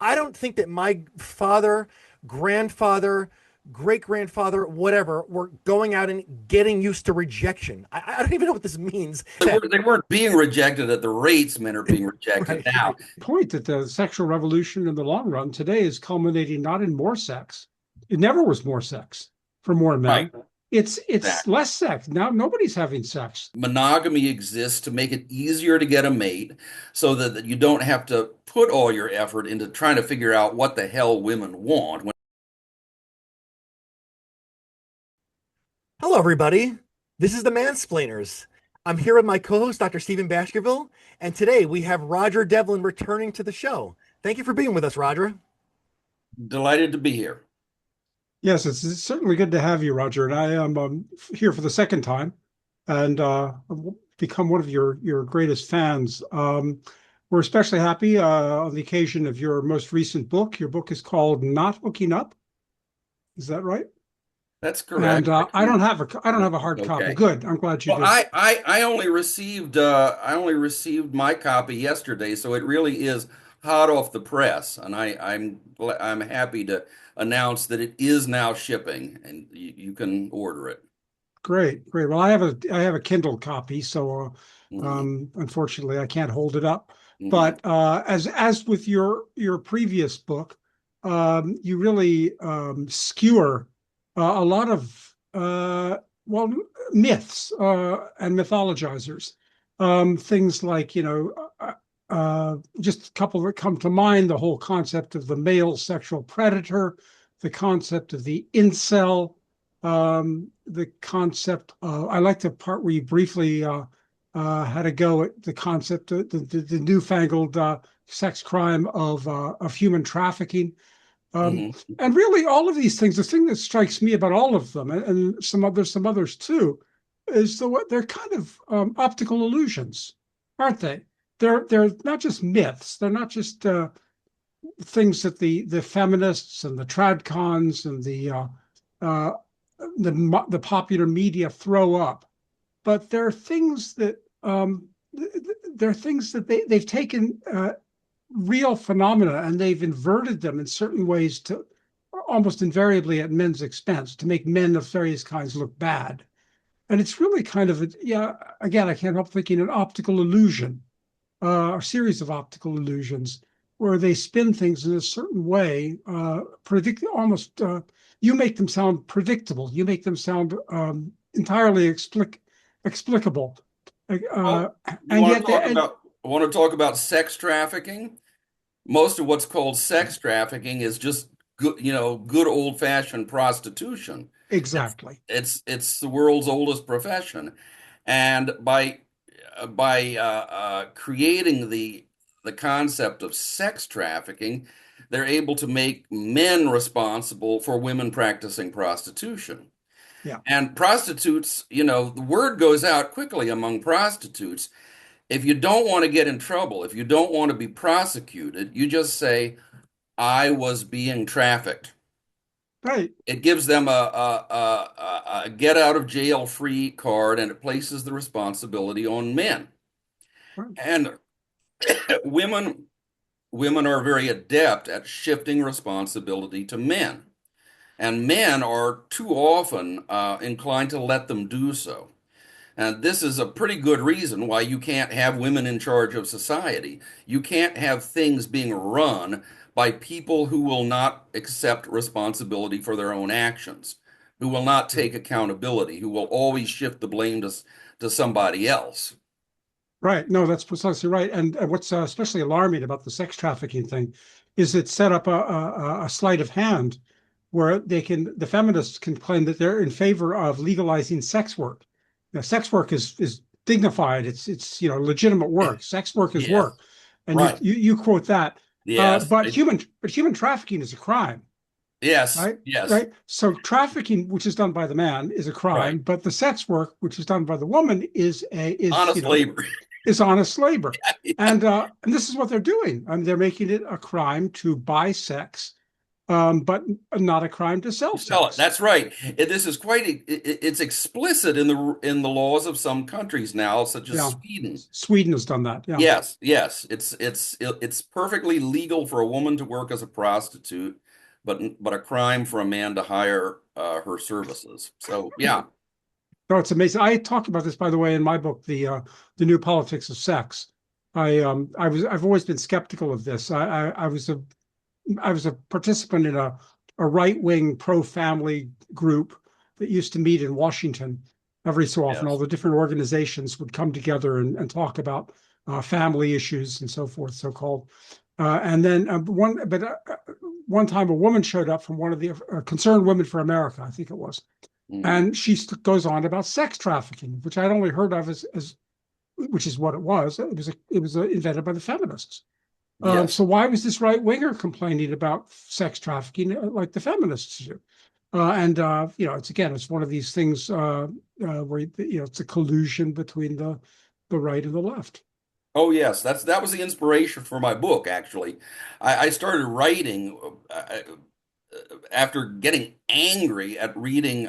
I don't think that my father, grandfather, great grandfather, whatever, were going out and getting used to rejection. I don't even know what this means. They weren't being rejected at the rates men are being rejected Right. now. Point that the sexual revolution in the long run today is culminating not in more sex. It never was more sex for more Right. men. It's Exactly. less sex. Now nobody's having sex. Monogamy exists to make it easier to get a mate so that you don't have to put all your effort into trying to figure out what the hell women want. Hello, everybody. This is the Mansplainers. I'm here with my co-host, Dr. Stephen Baskerville, and today we have Roger Devlin returning to the show. Thank you for being with us, Roger. Delighted to be here. Yes, it's certainly good to have you, Roger. And I am here for the second time, and I've become one of your greatest fans. We're especially happy on the occasion of your most recent book. Your book is called Not Hooking Up. Is that right? That's And correct. I don't have a hard copy. Okay. Good. I'm glad you Well, do. I only received my copy yesterday, so it really is hot off the press, and I'm happy to announce that it is now shipping, and you can order it. Great, great. Well, I have a Kindle copy, so Mhm. unfortunately I can't hold it up. Mhm. But as with your previous book, you really skewer a lot of well myths and mythologizers. Things like just a couple that come to mind: the whole concept of the male sexual predator, the concept of the incel, the concept of, I like the part where you briefly had a go at the concept of the newfangled sex crime of human trafficking. Um, Mhm. and really, all of these things, the thing that strikes me about all of them, and some others too, is they're kind of optical illusions, aren't they? They're not just myths. They're not just things that the feminists and the tradcons and uh, the popular media throw up, but there are things that they've taken real phenomena and they've inverted them in certain ways to almost invariably at men's expense to make men of various kinds look bad. And it's really kind of again, I can't help thinking an optical illusion, a series of optical illusions where they spin things in a certain way, predict almost. You make them sound predictable. You make them sound entirely explicable, uh, Well, you and want to yet they, talk and about want to talk about sex trafficking? Most of what's called sex trafficking is just good old-fashioned prostitution. It's exactly. it's the world's oldest profession, and by creating the concept of sex trafficking, they're able to make men responsible for women practicing prostitution. Yeah. And prostitutes, the word goes out quickly among prostitutes. If you don't want to get in trouble, if you don't want to be prosecuted, you just say, I was being trafficked. Right. It gives them a get out of jail free card, and it places the responsibility on men. Right. And women women are very adept at shifting responsibility to men. And men are too often inclined to let them do so. And this is a pretty good reason why you can't have women in charge of society. You can't have things being run by people who will not accept responsibility for their own actions, who will not take accountability, who will always shift the blame to somebody else. Right. No, that's precisely right. And what's especially alarming about the sex trafficking thing is it set up a sleight of hand where the feminists can claim that they're in favor of legalizing sex work. Now, sex work is dignified. It's legitimate work. Sex work is Yes, work, and right. you quote that. Yes, But human trafficking is a crime, yes, right? yes, Right. So trafficking, which is done by the man, is a right. crime, but the sex work, which is done by the woman, Honest labor. is honest labor. And this is what they're doing. I mean, they're making it a crime to buy sex but not a crime to sell You sell it. sex. That's right. This is quite. It's explicit in the laws of some countries now, such as Yeah, Sweden. Sweden has done that. Yeah. Yes, yes. It's perfectly legal for a woman to work as a prostitute, but a crime for a man to hire her services. So yeah, No, it's amazing. I talk about this, by the way, in my book, the New Politics of Sex. I've always been skeptical of this. I was a participant in a right wing pro family group that used to meet in Washington every so often. All yes, the different organizations would come together and talk about family issues and so forth, so called. And then one time a woman showed up from one of the Concerned Women for America, I think it was, hmm, and she goes on about sex trafficking, which I'd only heard of as which is what it was. It was invented by the feminists. yes. So why was this right winger complaining about sex trafficking like the feminists do? It's one of these things where it's a collusion between the right and the left. Oh yes, that was the inspiration for my book. Actually, I started writing after getting angry at reading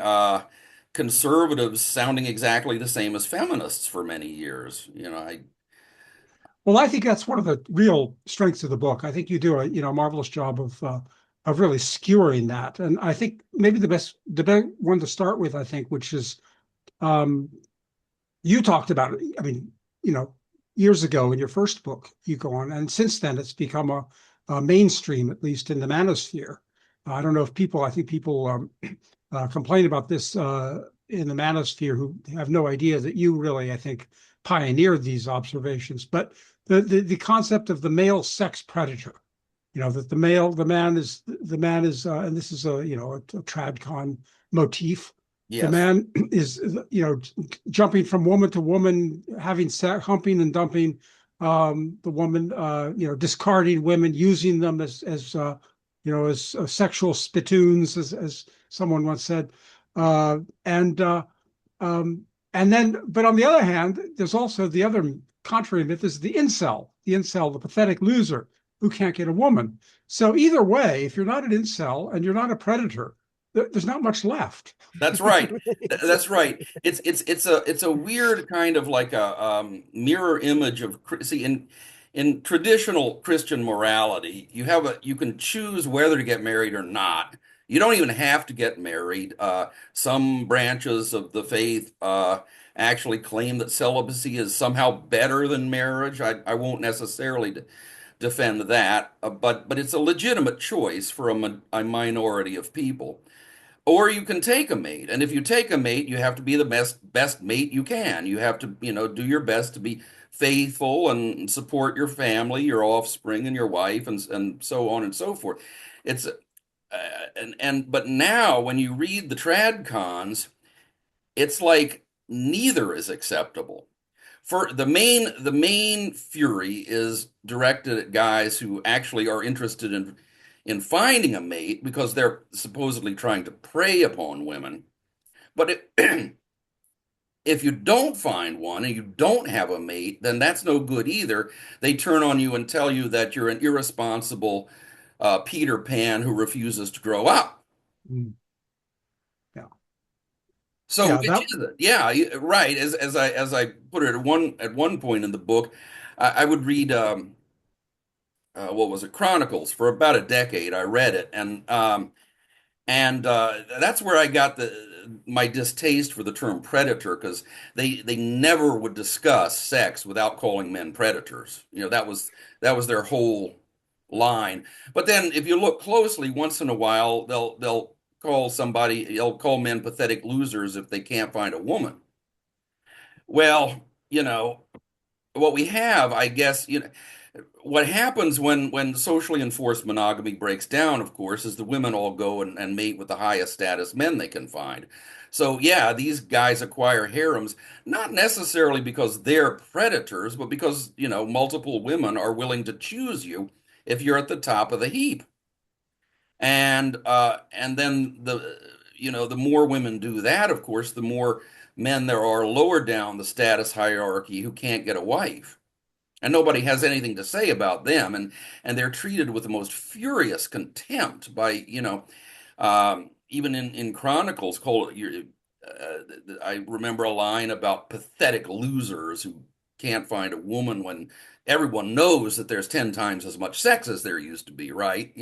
conservatives sounding exactly the same as feminists for many years. I Well, I think that's one of the real strengths of the book. I think you do a marvelous job of really skewering that, and I think maybe the best one to start with, I think, which is um, you talked about it. I mean, you know, years ago in your first book, you go on, and since then it's become a mainstream, at least in the manosphere. I don't know if people, I think people complain about this in the manosphere who have no idea that you really, I think, pioneered these observations. But the concept of the male sex predator, that the man is, and this is a tradcon motif. The yes, man is, jumping from woman to woman, having sex, humping and dumping. The woman, discarding women, using them as sexual spittoons, as someone once said. Uh, and um, and then, but on the other hand, there's also the other contrary myth is the incel, the pathetic loser who can't get a woman. So either way, if you're not an incel and you're not a predator, there's not much left. that's right. That's right. It's a weird kind of like a mirror image of see in traditional Christian morality, you can choose whether to get married or not. You don't even have to get married. Some branches of the faith actually claim that celibacy is somehow better than marriage. I won't necessarily defend that, but it's a legitimate choice for a minority of people. Or you can take a mate, and if you take a mate, you have to be the best mate you can. You have to, do your best to be faithful and support your family, your offspring, and your wife, and so on and so forth. It's but now when you read the trad cons, it's like neither is acceptable. For the main fury is directed at guys who actually are interested in finding a mate because they're supposedly trying to prey upon women. But if you don't find one and you don't have a mate, then that's no good either. They turn on you and tell you that you're an irresponsible Peter Pan who refuses to grow up. Mm, yeah, So yeah, which that. is it? Yeah, right. As I put it at one point in the book, I would read what was it, Chronicles for about a decade. I read it, and that's where I got my distaste for the term predator because they never would discuss sex without calling men predators. That was their whole line. But then if you look closely, once in a while they'll call men pathetic losers if they can't find a woman. Well, what we have, I guess, what happens when socially enforced monogamy breaks down, of course, is the women all go and mate with the highest status men they can find. So yeah, these guys acquire harems, not necessarily because they're predators, but because, multiple women are willing to choose you if you're at the top of the heap. And then the more women do that, of course, the more men there are lower down the status hierarchy who can't get a wife. and nobody has anything to say about them, and they're treated with the most furious contempt by, even in Chronicles. I remember a line about pathetic losers who can't find a woman when everyone knows that there's 10 times as much sex as there used to be, right?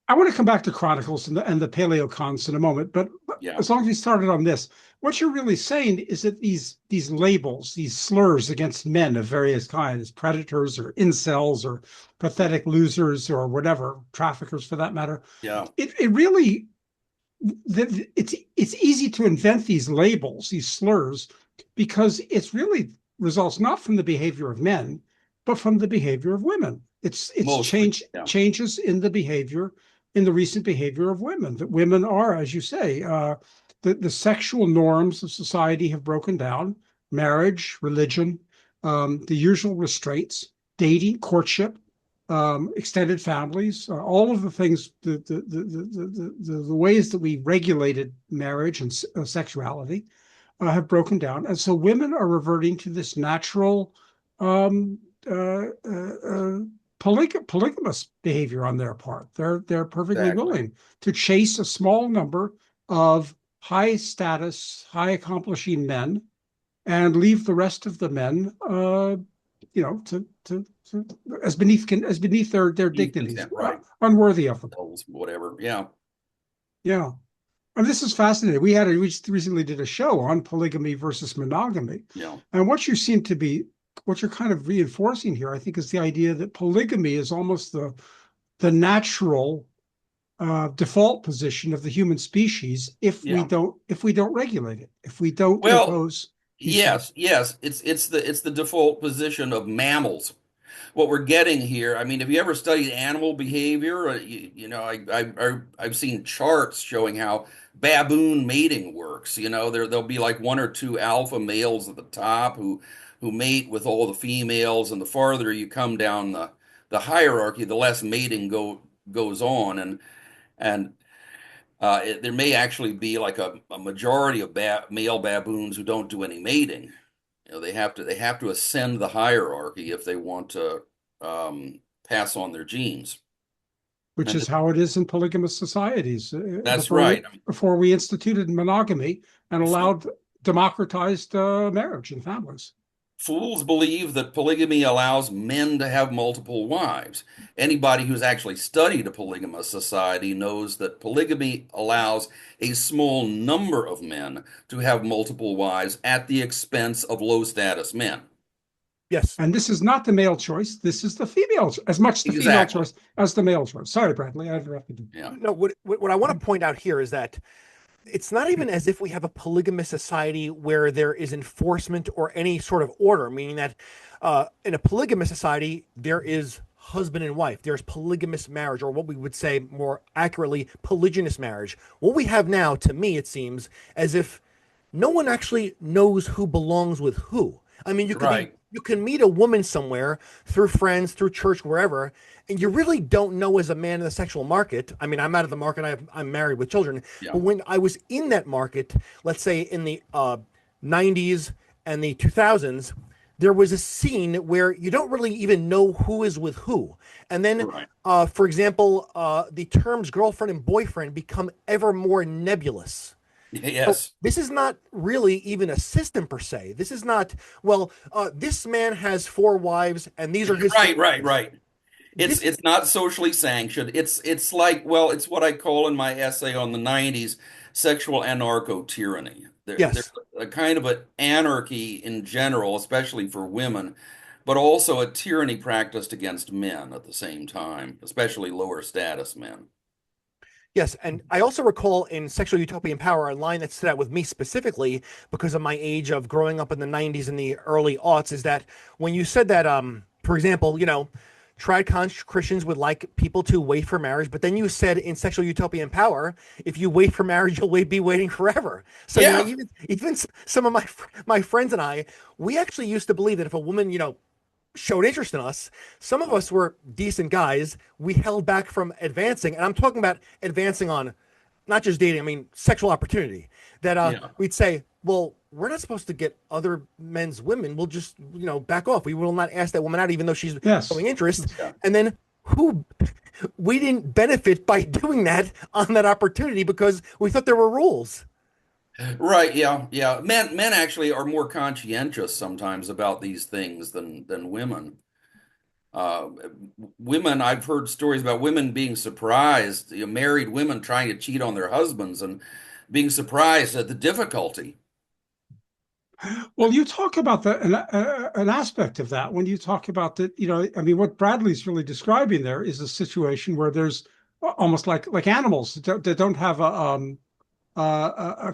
I want to come back to Chronicles and the Paleocons in a moment, but Yeah, as long as we started on this, what you're really saying is that these labels, these slurs against men of various kinds, predators or incels or pathetic losers or whatever, traffickers for that matter, yeah, it really it's easy to invent these labels, these slurs, because it's really results not from the behavior of men, but from the behavior of women. It's mostly. Yeah, changes in the behavior, in the recent behavior of women. That women are, as you say, the sexual norms of society have broken down. Marriage, religion, the usual restraints, dating, courtship, extended families, all of the things, the ways that we regulated marriage and sexuality have broken down. And so women are reverting to this natural um, uh, uh, uh, polygamous behavior on their part. They're perfectly exactly. willing to chase a small number of high status, high accomplishing men and leave the rest of the men, to as beneath their Be dignities, content, right? unworthy of them. Whatever. Yeah, Yeah, and this is fascinating. We just recently did a show on polygamy versus monogamy, yeah. and what you're kind of reinforcing here, I think, is the idea that polygamy is almost the natural default position of the human species Yeah. if we don't regulate it, if we don't Well, impose these things. yes. It's the default position of mammals. What we're getting here, I mean, have you ever studied animal behavior? I've seen charts showing how baboon mating works. There'll be like one or two alpha males at the top who mate with all the females, and the farther you come down the hierarchy, the less mating goes on, and there may actually be like a majority of male baboons who don't do any mating. They have to ascend the hierarchy if they want to pass on their genes. Which And is how it is in polygamous societies that's right. I mean, before we instituted monogamy and fool- allowed democratized marriage and families. fools believe that polygamy allows men to have multiple wives. Anybody who's actually studied a polygamous society knows that polygamy allows a small number of men to have multiple wives at the expense of low status men. Yes. And this is not the male choice. This is the female, as much the female Exactly. choice as the male choice. Sorry, Bradley, I interrupted you. Yeah. No, what I want to point out here is that it's not even as if we have a polygamous society where there is enforcement or any sort of order, meaning that in a polygamous society, there is husband and wife. There's polygamous marriage, or what we would say more accurately, polygynous marriage. What we have now, to me, it seems as if no one actually knows who belongs with who. I mean, Right. you can meet a woman somewhere through friends, through church, wherever, and you really don't know as a man in the sexual market. I mean, I'm out of the market. I'm married with children, Yeah. but when I was in that market, let's say in the 90s and the 2000s, there was a scene where you don't really even know who is with who. And then, Right. for example, the terms girlfriend and boyfriend become ever more nebulous. So Yes. this is not really even a system per se. This is not, well, this man has four wives and these are his four Right, right, wives. right. It's This, it's not socially sanctioned. It's like, well, it's what I call in my essay on the 90s sexual anarcho-tyranny. There's yes. a kind of an anarchy in general, especially for women, but also a tyranny practiced against men at the same time, especially lower status men. Yes, and I also recall in Sexual Utopian Power a line that stood out with me specifically because of my age of growing up in the 90s and the early aughts is that when you said that, for example, tried Christians would like people to wait for marriage, but then you said in Sexual Utopian Power, if you wait for marriage, you'll be waiting forever. So, Yeah, even some of my friends and I, we actually used to believe that if a woman, showed interest in us. Some of us were decent guys. We held back from advancing, and I'm talking about advancing on not just dating, I mean sexual opportunity. that Yeah. we'd say, well, we're not supposed to get other men's women. We'll just, back off. We will not ask that woman out, even though she's showing Yes. interest. Yes. Yeah. And then who we didn't benefit by doing that on that opportunity because we thought there were rules. Right, yeah, yeah. Men actually are more conscientious sometimes about these things than women. Uh, Women, I've heard stories about women being surprised, married women trying to cheat on their husbands and being surprised at the difficulty. Well, you talk about an aspect of that when you talk about that. I mean, what Bradley's really describing there is a situation where there's almost like animals that don't have a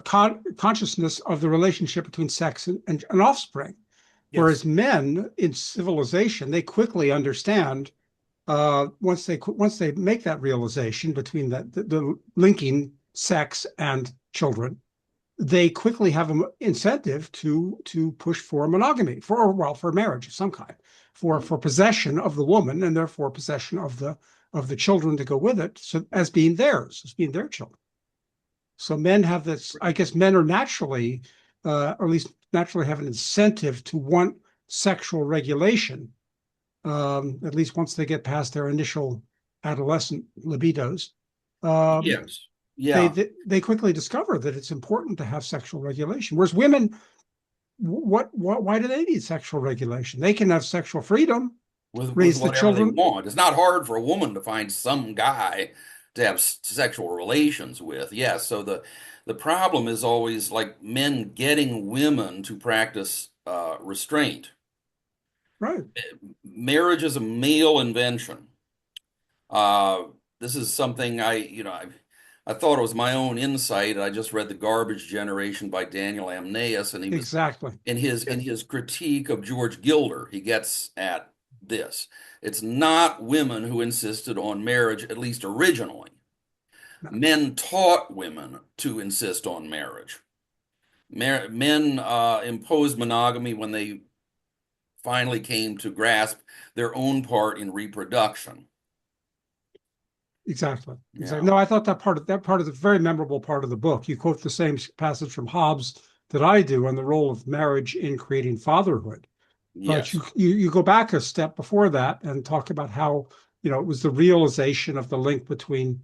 consciousness of the relationship between sex and offspring. Yes. Whereas men in civilization, they quickly understand once they make that realization between the linking sex and children, they quickly have an incentive to push for monogamy, for marriage of some kind, for possession of the woman and therefore possession of the children to go with it, so as being theirs, as being their children. So men have this. I guess men are naturally, or at least naturally, have an incentive to want sexual regulation. At least once they get past their initial adolescent libidos, um, Yes. they, Yeah. they they quickly discover that it's important to have sexual regulation. Whereas women, what why do they need sexual regulation? They can have sexual freedom, With raise the whatever they children. want. It's not hard for a woman to find some guy to have sexual relations with. Yes, so the problem is always like men getting women to practice restraint. Right. Marriage is a male invention. Uh, this is something I thought it was my own insight. I just read The Garbage Generation by Daniel Amneas, and he was Exactly. in his critique of George Gilder, he gets at this. It's not women who insisted on marriage, at least originally. No, Men taught women to insist on marriage. Men imposed monogamy when they finally came to grasp their own part in reproduction. exactly. Exactly. Yeah. No, I thought that part of the very memorable part of the book. You quote the same passage from Hobbes that I do on the role of marriage in creating fatherhood. But you, Yes. you you go back a step before that and talk about how it was the realization of the link between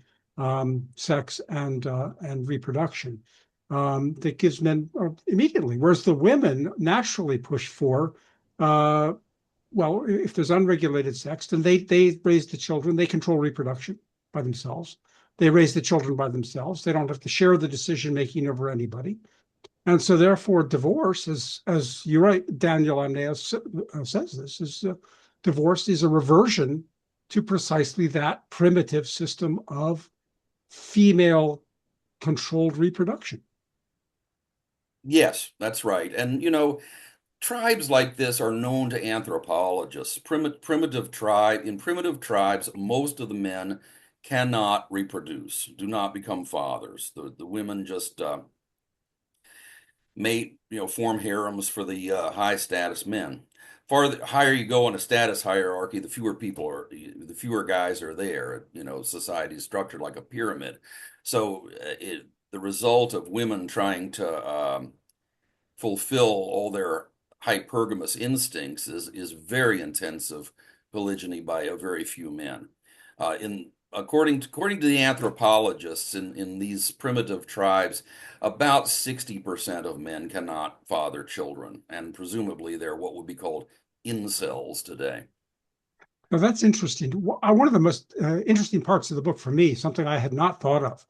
sex and reproduction that gives men immediately, whereas the women naturally push for well, if there's unregulated sex, then they raise the children, they control reproduction by themselves. They raise the children by themselves. They don't have to share the decision making over anybody. And so, therefore, divorce, as you right, Daniel Amneas says this, is divorce is a reversion to precisely that primitive system of female controlled reproduction. Yes, that's right. And tribes like this are known to anthropologists. In primitive tribes, most of the men cannot reproduce, do not become fathers. The women just mate, form harems for the high status men. Far the higher you go in a status hierarchy, the fewer guys are there. Society is structured like a pyramid. So the result of women trying to fulfill all their hypergamous instincts is very intensive polygyny by a very few men. In according to the anthropologists in these primitive tribes, about 60% of men cannot father children, and presumably they're what would be called incels today. Now, that's interesting. One of the most interesting parts of the book for me, something I had not thought of,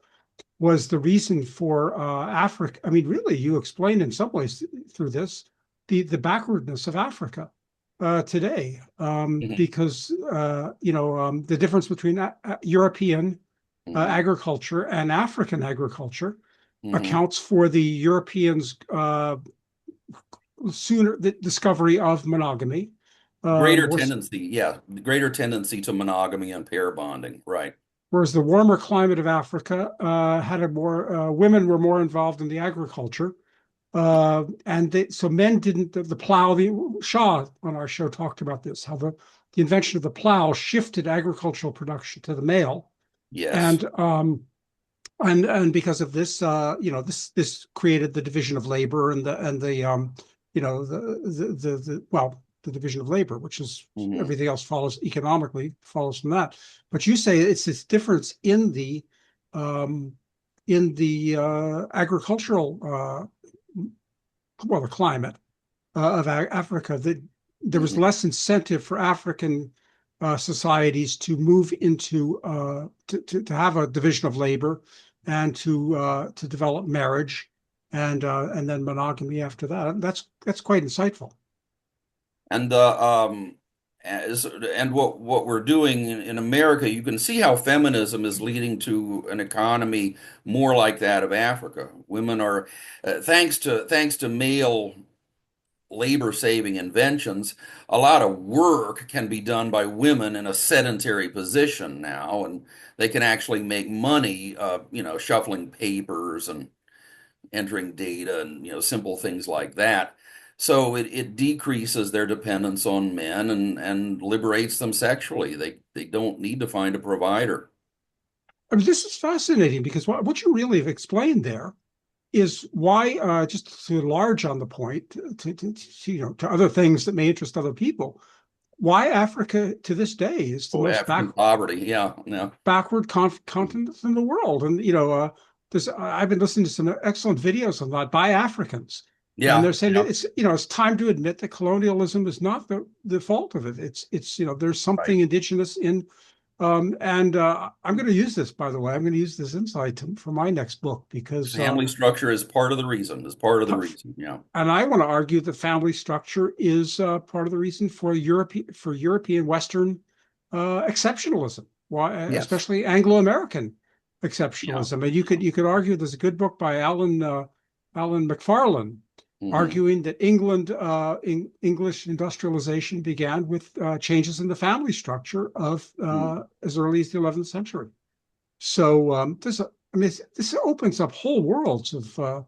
was the reason for Africa. I mean, really, you explained in some ways through this the backwardness of Africa today, Mhm. because the difference between European Mhm. agriculture and African agriculture Mhm. accounts for the Europeans' sooner the discovery of monogamy. Greater More tendency, yeah, greater tendency to monogamy and pair bonding, right? Whereas the warmer climate of Africa had a more women were more involved in the agriculture, so men didn't the plow. The Shaw on our show talked about this, how the invention of the plow shifted agricultural production to the male, Yes. and And because of this, this created the division of labor and the the division of labor, which is Mhm. everything else follows economically follows from that. But you say it's this difference um, in the agricultural the climate of Africa, that there was Mhm. less incentive for African societies to move into to have a division of labor and to develop marriage and then monogamy after that. That's quite insightful. And and what we're doing in America, you can see how feminism is leading to an economy more like that of Africa. Women are, thanks to male labor-saving inventions, a lot of work can be done by women in a sedentary position now, and they can actually make money, shuffling papers and entering data and simple things like that. So it decreases their dependence on men and liberates them sexually. They don't need to find a provider. I mean, this is fascinating because what you really have explained there is why, just to enlarge on the point, to other things that may interest other people, why Africa to this day is the Oh, most African poverty, yeah, yeah, backward continent in the world. And I've been listening to some excellent videos on that by Africans, and yeah, they're saying yeah, that it's time to admit that colonialism is not the fault of it. It's there's right. something indigenous in. And I'm going to use this, by the way. I'm going to use this insight for my next book because Family structure is part of the reason. Is part of the reason. Yeah. and I want to argue that family structure is part of the reason for European Western exceptionalism, why, Yes. especially Anglo-American Yeah. exceptionalism. And you could argue there's a good book by Alan McFarlane Hmm. arguing that English industrialization began with changes in the family structure of as early as the 11th century. So I mean, this opens up whole worlds Oh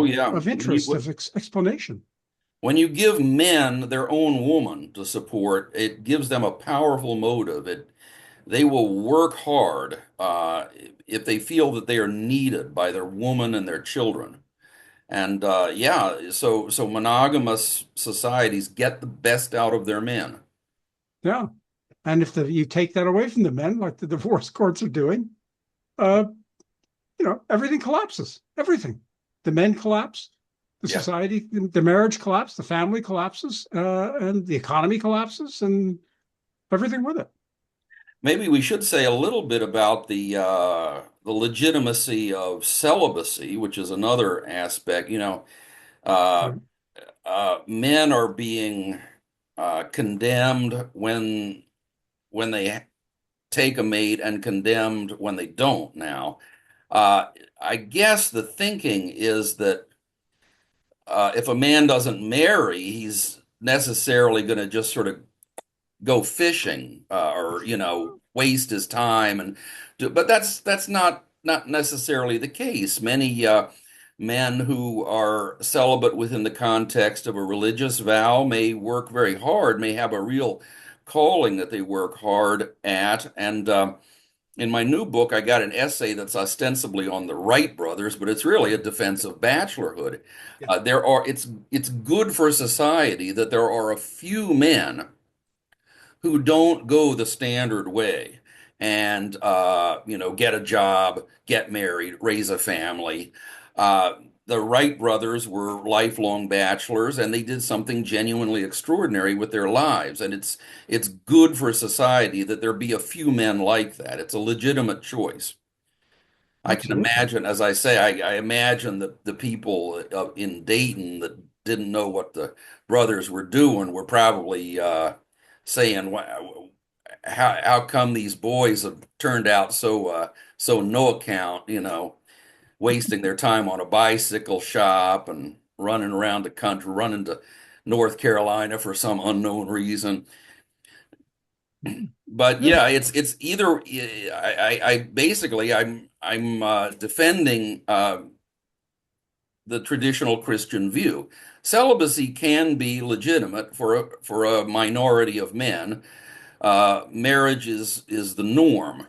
yeah. of When interest, you of explanation. when you give men their own woman to support, it gives them a powerful motive. They will work hard if they feel that they are needed by their woman and their children. And yeah, so monogamous societies get the best out of their men. Yeah, and if you take that away from the men, like the divorce courts are doing, uh, everything collapses. Everything. The men collapse, the Yeah. society, the marriage collapses, the family collapses, and the economy collapses, and everything with it. Maybe we should say a little bit about the legitimacy of celibacy, which is another aspect. Uh, Right. Men are being condemned when they take a mate and condemned when they don't now. Uh, I guess the thinking is that if a man doesn't marry, he's necessarily going to just sort of go fishing or waste his time but that's not necessarily the case. Many men who are celibate within the context of a religious vow may work very hard, may have a real calling that they work hard at. And in my new book, I got an essay that's ostensibly on the Wright brothers, but it's really a defense of bachelorhood. Yeah. It's good for society that there are a few men who don't go the standard way and get a job, get married, raise a family. The Wright brothers were lifelong bachelors, and they did something genuinely extraordinary with their lives. And it's good for society that there be a few men like that. It's a legitimate choice. I can Absolutely. imagine, as I say, I imagine that the people in Dayton that didn't know what the brothers were doing were probably saying, how come these boys have turned out so no account, wasting their time on a bicycle shop and running around the country, running to North Carolina for some unknown reason. But Yeah. yeah, it's either I basically I'm defending the traditional Christian view. Celibacy can be legitimate for a minority of men. Marriage is the norm,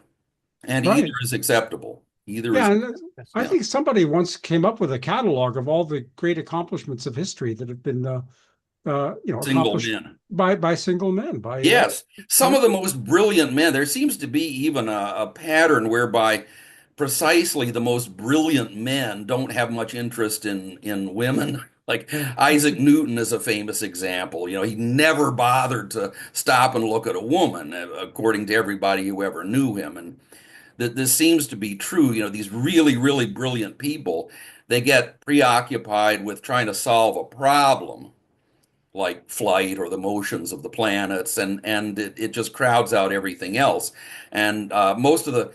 and either Right. is acceptable. Either is, Yeah, and Yes. I yeah, think somebody once came up with a catalog of all the great accomplishments of history that have been, single accomplished men. by single men. Yes, some Yeah, of the most brilliant men. There seems to be even a pattern whereby precisely the most brilliant men don't have much interest in women. Like Isaac Newton is a famous example. You know, he never bothered to stop and look at a woman, according to everybody who ever knew him. And that this seems to be true. You know, these really, really brilliant people, they get preoccupied with trying to solve a problem like flight or the motions of the planets, and it just crowds out everything else. And most of the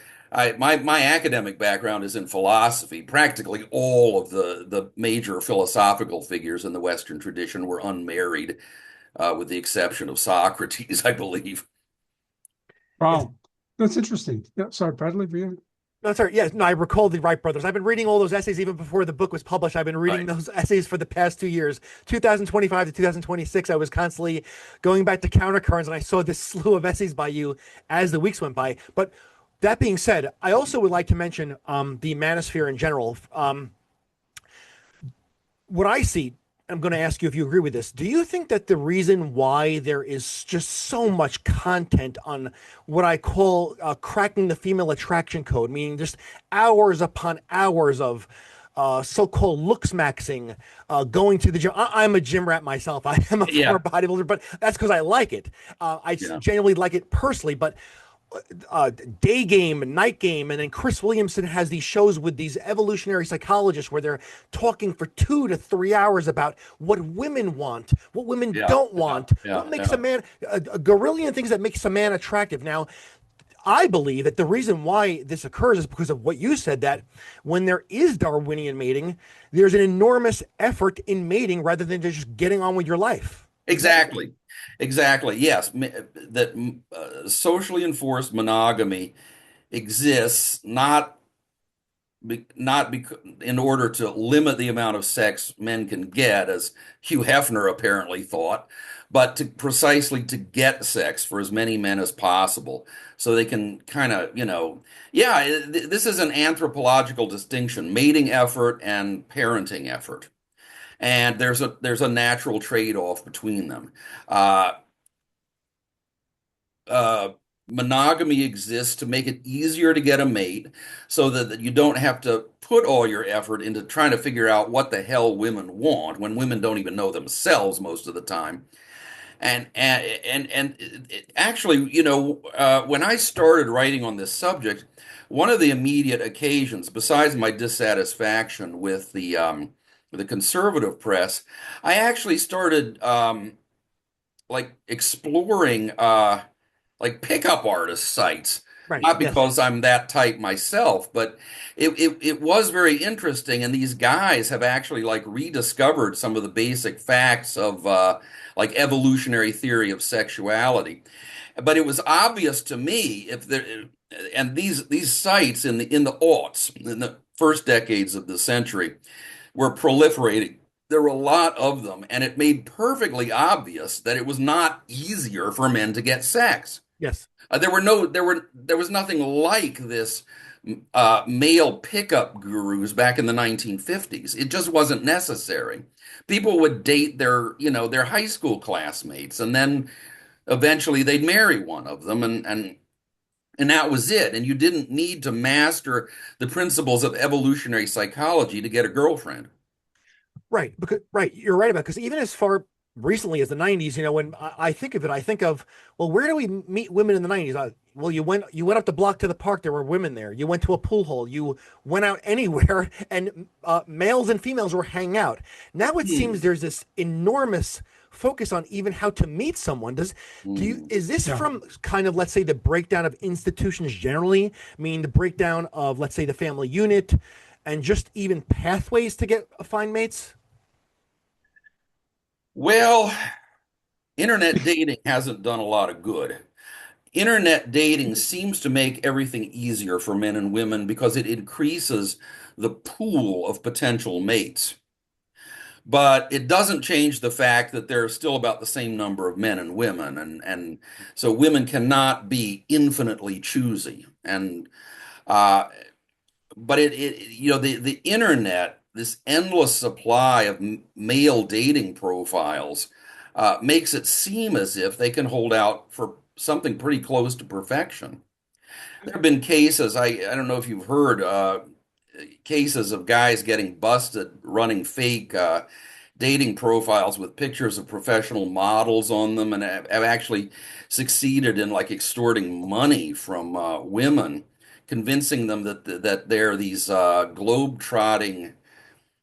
my academic background is in philosophy. Practically all of the major philosophical figures in the Western tradition were unmarried, with the exception of Socrates, I believe. Yes. wow, that's interesting. Yeah, sorry, Bradley, were you? No, sorry. Yes, no, I recall the Wright brothers. I've been reading all those essays even before the book was published. I've been reading Right. those essays for the past 2 years, 2025 to 2026. I was constantly going back to Countercurrents, and I saw this slew of essays by you as the weeks went by. But that being said, I also would like to mention the manosphere in general. What I see, I'm going to ask you if you agree with this. Do you think that the reason why there is just so much content on what I call cracking the female attraction code, meaning just hours upon hours of so-called looks maxing, going to the gym. I'm a gym rat myself. I am a former Yeah. bodybuilder, but that's because I like it. I Yeah. genuinely like it personally, but day game and night game, and then Chris Williamson has these shows with these evolutionary psychologists where they're talking for 2 to 3 hours about what women want, what women Yeah. don't Yeah. want, Yeah. what makes a Yeah. man, a gorillion things that makes a man attractive. Now, I believe that the reason why this occurs is because of what you said, that when there is Darwinian mating, there's an enormous effort in mating rather than just getting on with your life. Is that Exactly. Exactly. Yes. That socially enforced monogamy exists not because in order to limit the amount of sex men can get, as Hugh Hefner apparently thought, but to precisely to get sex for as many men as possible, so they can kind of, yeah, this is an anthropological distinction: mating effort and parenting effort, and there's a natural trade-off between them. Uh, uh, Monogamy exists to make it easier to get a mate so that you don't have to put all your effort into trying to figure out what the hell women want when women don't even know themselves most of the time. Actually, when I started writing on this subject, one of the immediate occasions, besides my dissatisfaction with the conservative press, I actually started like exploring like pickup artist sites. right? Not Yes. because I'm that type myself, but it was very interesting. And these guys have actually like rediscovered some of the basic facts of like evolutionary theory of sexuality. But it was obvious to me if there and these sites in the aughts, in the first decades of the century, were proliferating. There were a lot of them, and it made perfectly obvious that it was not easier for men to get sex. Yes. There was nothing like this male pickup gurus back in the 1950s. It just wasn't necessary. People would date their high school classmates, and then eventually they'd marry one of them, and that was it. And you didn't need to master the principles of evolutionary psychology to get a girlfriend. Right, because right, you're right about, because even as far recently as the 90s, when I think of it, I think of, well, where do we meet women in the 90s? Well, you went up the block to the park, there were women there. You went to a pool hall, you went out anywhere, and males and females were hanging out. Now it seems Hmm. there's this enormous focus on even how to meet someone. Hmm. Is this Yeah. from kind of, let's say, the breakdown of institutions generally? I mean, the breakdown of, let's say, the family unit, and just even pathways to get find mates? Well, internet dating hasn't done a lot of good. Internet dating seems to make everything easier for men and women because it increases the pool of potential mates. But it doesn't change the fact that there are still about the same number of men and women, and so women cannot be infinitely choosy. And uh, but the internet, this endless supply of male dating profiles, makes it seem as if they can hold out for something pretty close to perfection. There have been cases, I don't know if you've heard, cases of guys getting busted running fake dating profiles with pictures of professional models on them, and have actually succeeded in like extorting money from women, convincing them that they're these globe-trotting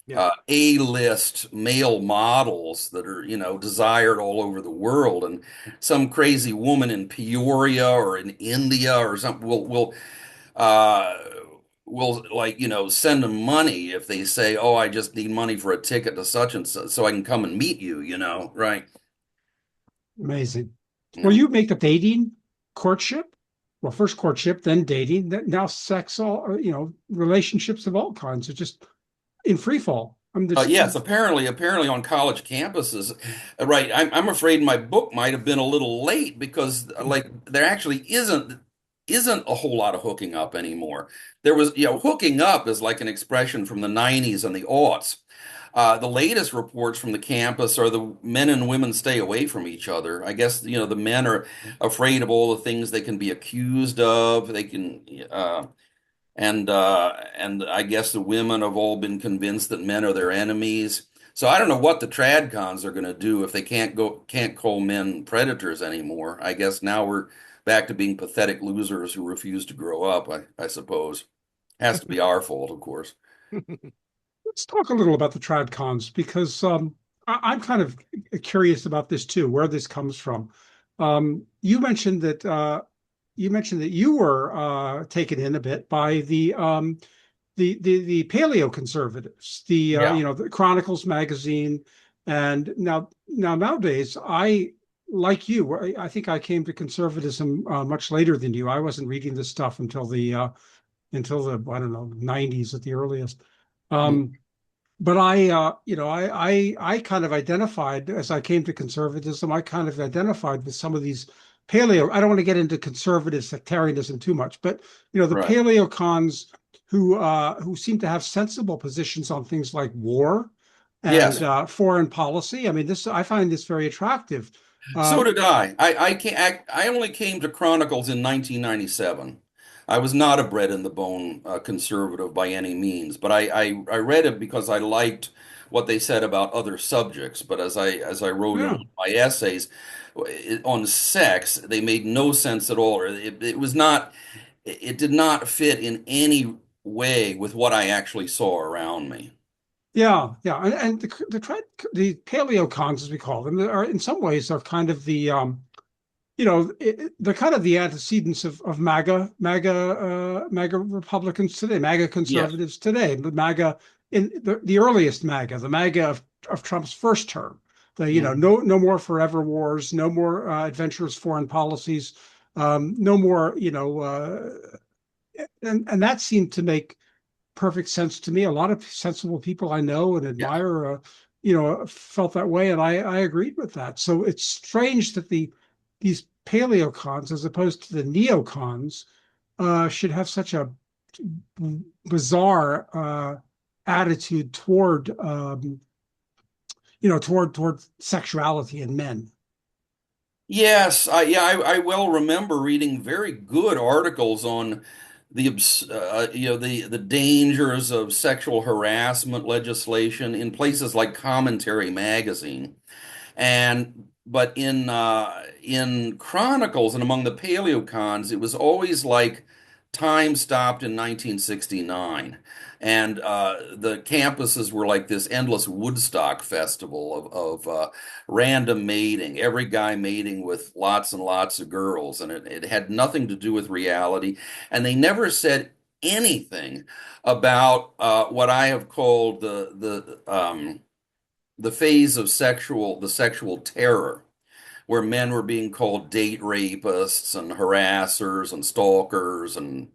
Yeah. A-list male models that are, desired all over the world. And some crazy woman in Peoria or in India or something uh, will like, send them money if they say, "Oh, I just need money for a ticket to such and such so I can come and meet you," right? Amazing. Well, Yeah. you make the dating, courtship, well, first courtship, then dating, now sex, all, relationships of all kinds are just in free fall. I mean, there's, Yes, apparently on college campuses, right? I'm afraid my book might have been a little late because like there actually isn't a whole lot of hooking up anymore. There was, hooking up is like an expression from the 90s and the aughts. The latest reports from the campus are the men and women stay away from each other. I guess, the men are afraid of all the things they can be accused of. They can, and I guess the women have all been convinced that men are their enemies. So I don't know what the trad cons are going to do if they can't call men predators anymore. I guess now we're back to being pathetic losers who refuse to grow up, I suppose. Has to be our fault, of course. let's talk a little about the trad cons because I'm kind of curious about this too, where this comes from. You mentioned that you were taken in a bit by the paleo conservatives, Yeah, the Chronicles magazine, and nowadays I like you. I think I came to conservatism much later than you. I wasn't reading this stuff until the I don't know 90s at the earliest. Um, but I kind of identified as I came to conservatism. I kind of identified with some of these paleo. I don't want to get into conservative sectarianism too much, but the right. paleo cons who seem to have sensible positions on things like war and Yes. foreign policy. I mean, this I find this very attractive. So Um, did I. I only came to Chronicles in 1997. I was not a bred in the bone conservative by any means, but I read it because I liked what they said about other subjects. But as I wrote in yeah, my essays on sex, they made no sense at all. Or it was not. It did not fit in any way with what I actually saw around me. yeah, and the paleo cons, as we call them, are in some ways are kind of the they're kind of the antecedents of MAGA Republicans today, MAGA Yes. conservatives today, but MAGA in the earliest MAGA, the MAGA of Trump's first term. The Mhm. no more forever wars, no more adventurous foreign policies, no more and that seemed to make perfect sense to me. A lot of sensible people I know and Yes. admire, felt that way, and I agreed with that. So it's strange that these paleocons, as opposed to the neocons, should have such a bizarre attitude toward sexuality in men. Yes, I well remember reading very good articles on the dangers of sexual harassment legislation in places like Commentary magazine. And but in Chronicles and among the paleocons, it was always like time stopped in 1969, and the campuses were like this endless Woodstock festival of random mating, every guy mating with lots and lots of girls, and it had nothing to do with reality, and they never said anything about what I have called the phase of the sexual terror, where men were being called date rapists and harassers and stalkers and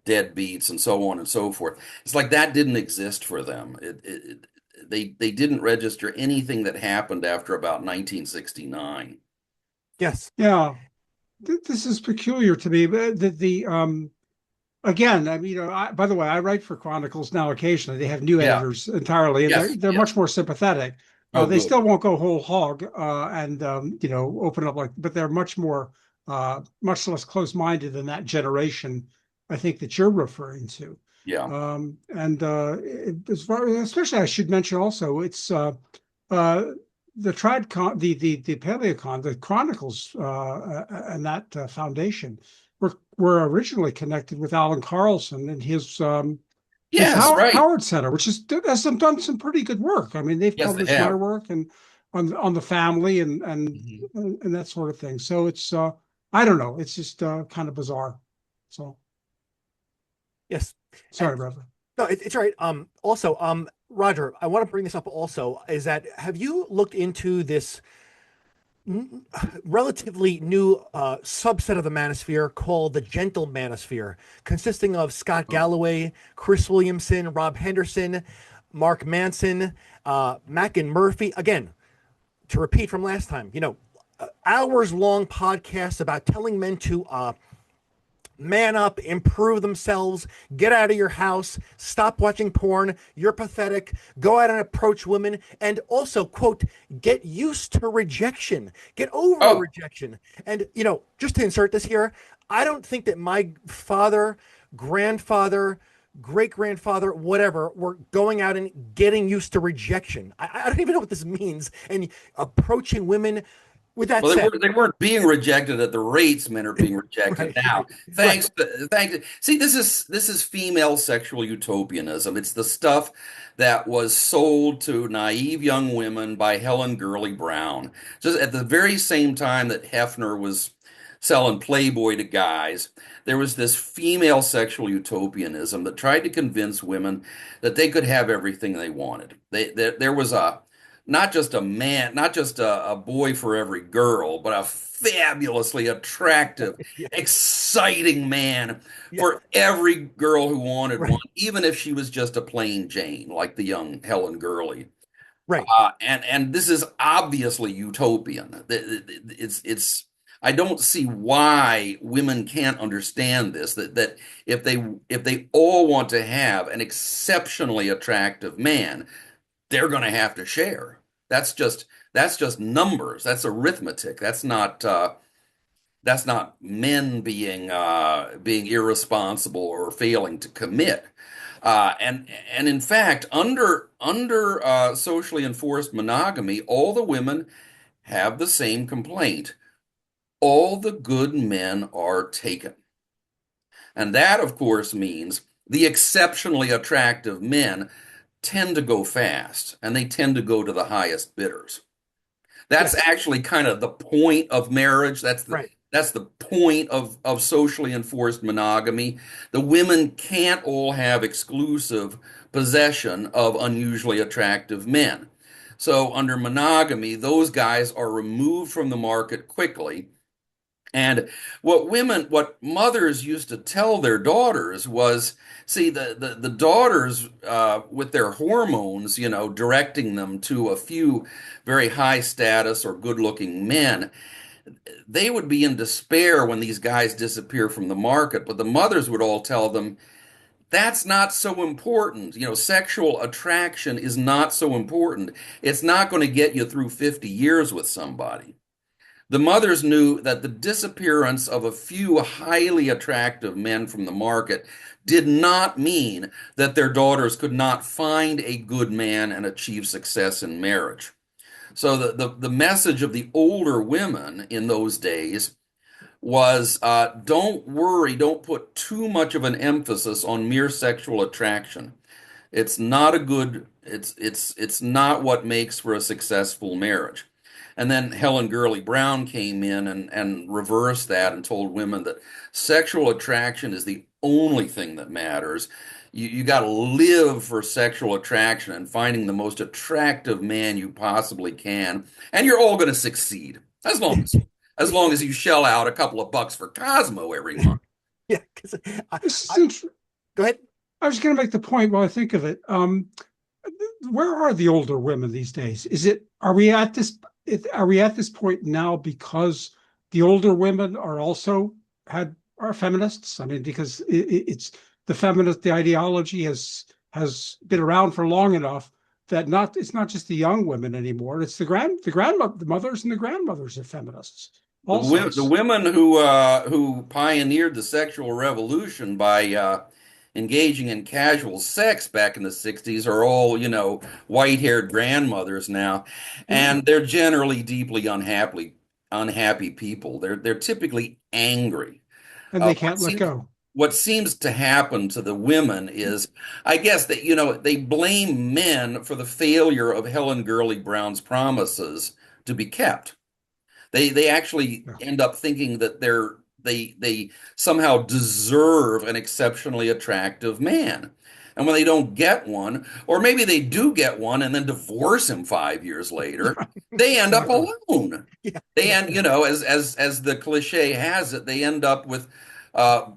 deadbeats and so on and so forth. It's like that didn't exist for them. They didn't register anything that happened after about 1969. Yes. Yeah, this is peculiar to me. But the again, I mean, by the way, I write for Chronicles now occasionally. They have new Yeah. editors entirely, and Yes. they're Yes. much more sympathetic. Oh, They good. still won't go whole hog and open up like, but they're much more, much less close-minded than that generation. I think that you're referring to. Yeah. And as far, especially, I should mention also, it's uh, the TrideCon, the Paleocon, the Chronicles, and that foundation were originally connected with Alan Carlson and his Yes. Right. Howard Center, which has done some pretty good work. I mean, they've Yes, they published my have. work and on the family Mhm. and that sort of thing. So it's I don't know, it's just kind of bizarre. So Yes. And sorry, brother. no, it's all right. Also, Roger, I want to bring this up also, is that have you looked into this relatively new subset of the manosphere called the gentle manosphere, consisting of Scott Galloway, Chris Williamson, Rob Henderson, Mark Manson, Mac and Murphy. Again, to repeat from last time, hours long podcasts about telling men to man up, improve themselves, get out of your house, stop watching porn, you're pathetic, go out and approach women, and also, quote, get used to rejection, get over Oh, rejection. And, just to insert this here, I don't think that my father, grandfather, great grandfather, whatever, were going out and getting used to rejection. I don't even know what this means. And approaching women, with that well, said, they weren't being rejected at the rates men are being rejected right, now. right, Thanks. See, this is female sexual utopianism. It's the stuff that was sold to naive young women by Helen Gurley Brown. Just at the very same time that Hefner was selling Playboy to guys, there was this female sexual utopianism that tried to convince women that they could have everything they wanted. There was a not just a man, not just a boy for every girl, but a fabulously attractive, yeah, exciting man yeah, for every girl who wanted one, right, even if she was just a plain Jane, like the young Helen Gurley. right. And this is obviously utopian. It's I don't see why women can't understand this. That if they all want to have an exceptionally attractive man, they're going to have to share. That's just that's just numbers. That's arithmetic. That's not men being irresponsible or failing to commit. And in fact, under socially enforced monogamy, all the women have the same complaint. All the good men are taken. And that, of course, means the exceptionally attractive men tend to go fast and they tend to go to the highest bidders. That's Yes, actually kind of the point of marriage. right. That's the point of socially enforced monogamy. The women can't all have exclusive possession of unusually attractive men. So under monogamy, those guys are removed from the market quickly, and what mothers used to tell their daughters was, see, the daughters, with their hormones, directing them to a few very high status or good looking men, they would be in despair when these guys disappear from the market. But the mothers would all tell them, that's not so important. Sexual attraction is not so important. It's not going to get you through 50 years with somebody. The mothers knew that the disappearance of a few highly attractive men from the market did not mean that their daughters could not find a good man and achieve success in marriage. So the message of the older women in those days was, don't worry, don't put too much of an emphasis on mere sexual attraction. It's not what makes for a successful marriage. And then Helen Gurley Brown came in and reversed that and told women that sexual attraction is the only thing that matters. You got to live for sexual attraction and finding the most attractive man you possibly can, and you're all going to succeed as long as you shell out a couple of bucks for Cosmo every month. Yeah, because This I is go ahead. I was going to make the point while I think of it. Where are the older women these days? Are we at this point now because the older women are also had are feminists. I mean, because it's the ideology has been around for long enough that not it's not just the young women anymore. It's the mothers and the grandmothers are feminists. Also, The it's women who pioneered the sexual revolution by engaging in casual sex back in the 60s are all, white-haired grandmothers now, yeah, and they're generally deeply unhappy people. They're typically angry. and Uh, they what can't let seems go. what seems to happen to the women is, I guess that, they blame men for the failure of Helen Gurley Brown's promises to be kept. They actually Yeah, end up thinking that they somehow deserve an exceptionally attractive man. And when they don't get one, or maybe they do get one and then divorce him 5 years later, they end up exactly. alone. Yeah, They yeah, end, yeah. as the cliche has it, they end up with uh,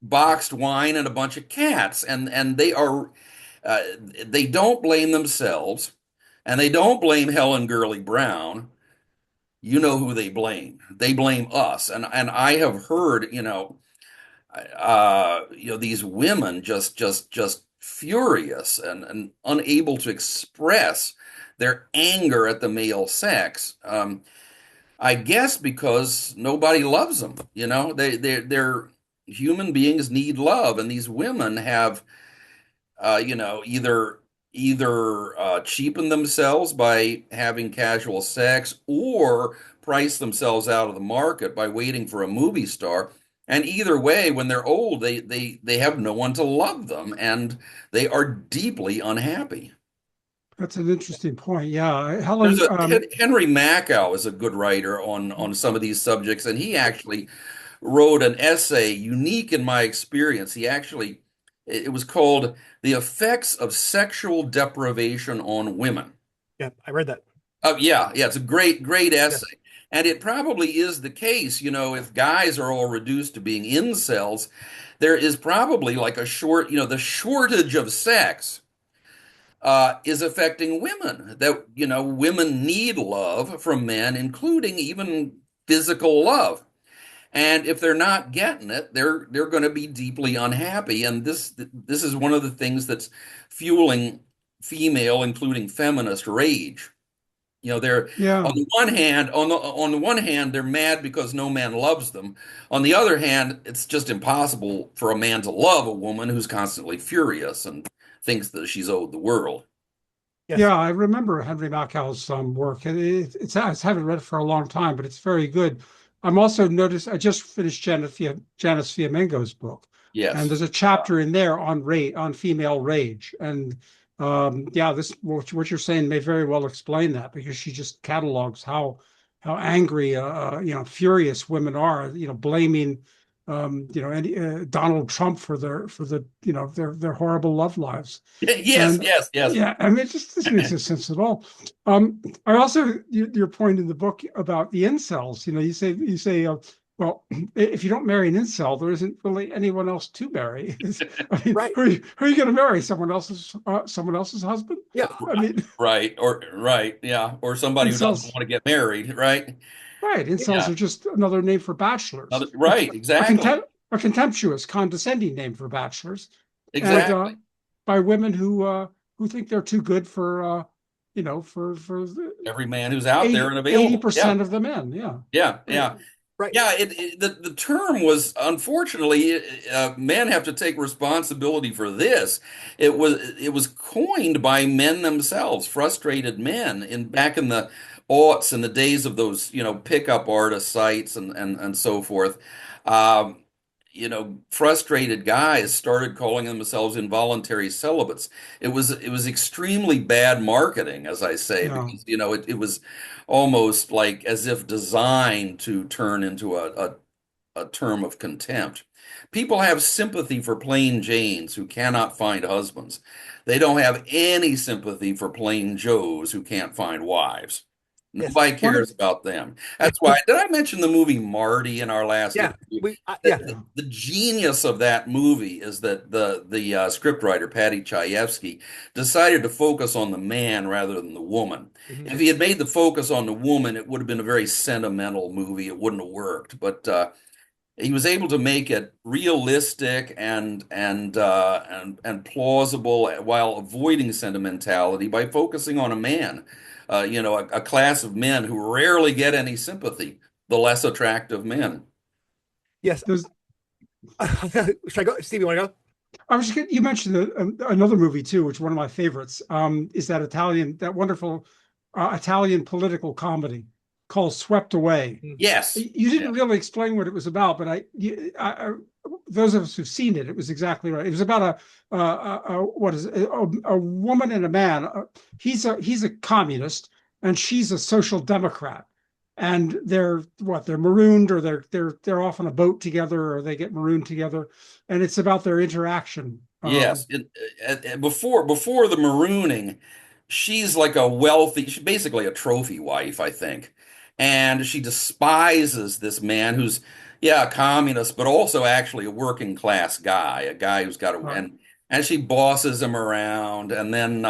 boxed wine and a bunch of cats, and uh, they don't blame themselves, and they don't blame Helen Gurley Brown. You know who they blame. They blame us. And I have heard, these women just furious and unable to express their anger at the male sex. I guess because nobody loves them. They're human beings need love, and these women have either cheapen themselves by having casual sex or price themselves out of the market by waiting for a movie star. And either way, when they're old, they have no one to love them, and they are deeply unhappy. That's an interesting point. Yeah, There's Helen. a Henry Makow is a good writer on some of these subjects, and he actually wrote an essay unique in my experience. It was called "The Effects of Sexual Deprivation on Women." Yeah, I read that. Oh yeah, yeah, it's a great essay. Yes. And it probably is the case, if guys are all reduced to being incels, there is probably like the shortage of sex is affecting women. That, women need love from men, including even physical love. And if they're not getting it, they're going to be deeply unhappy. And this is one of the things that's fueling female, including feminist rage. They're Yeah, on the one hand, they're mad because no man loves them. On the other hand, it's just impossible for a man to love a woman who's constantly furious and thinks that she's owed the world. Yes. yeah. I remember Henry Macau's work. I haven't read it for a long time, but it's very good. I'm also noticed. I just finished Janice Fiamengo's book, and Yes. there's a chapter in there on female rage. And yeah, this what you're saying may very well explain that because she just catalogs how angry, furious women are. Blaming Donald Trump for their horrible love lives. Yes, And yes, yes. yeah, I mean, it just doesn't make sense at all. I also your point in the book about the incels. You say, well, if you don't marry an incel, there isn't really anyone else to marry. I mean, Right. who are you going to marry? Someone else's husband? Yeah. I mean, Right, yeah, or somebody who doesn't incels, want to get married, right? right? Incels Yeah, are just another name for bachelors, right, a exactly, contempt, a contemptuous, condescending name for bachelors, and exactly. by women who think they're too good for Every man who's out there and eighty available. Yeah, percent of the men. Yeah, yeah, Right. yeah. Right. Yeah, the term was unfortunately men have to take responsibility for this. It was coined by men themselves, frustrated men in back in the aughts in the days of those pickup artist sites and so forth. Um, Frustrated guys started calling themselves involuntary celibates. It was extremely bad marketing, as I say, yeah, because it was almost like as if designed to turn into a term of contempt. People have sympathy for plain Janes who cannot find husbands. They don't have any sympathy for plain Joes who can't find wives. Yes. Nobody One of cares about them. That's why, did I mention the movie Marty in our last yeah. interview? Yeah. yeah, The genius of that movie is that the scriptwriter Patty Chayefsky decided to focus on the man rather than the woman. Mhm. If he had made the focus on the woman, it would have been a very sentimental movie. It wouldn't have worked. But he was able to make it realistic and plausible while avoiding sentimentality by focusing on a man, a class of men who rarely get any sympathy, the less attractive men. Yes. There's, Should I go, Steve? You want to go? I was just, you mentioned another movie too, which is one of my favorites, is that wonderful Italian political comedy called Swept Away. Mm. Yes. You Yeah. didn't really explain what it was about, but those of us who've seen it, it was exactly right. It was about what is it, a woman and a man. He's a communist and she's a social democrat, and they're marooned, or they're off on a boat together, or they get marooned together, and it's about their interaction. Yes, before the marooning, she's like a wealthy, she's basically a trophy wife, I think, and she despises this man who's, yeah, a communist, but also actually a working class guy, a guy who's got a Right. and she bosses him around, and then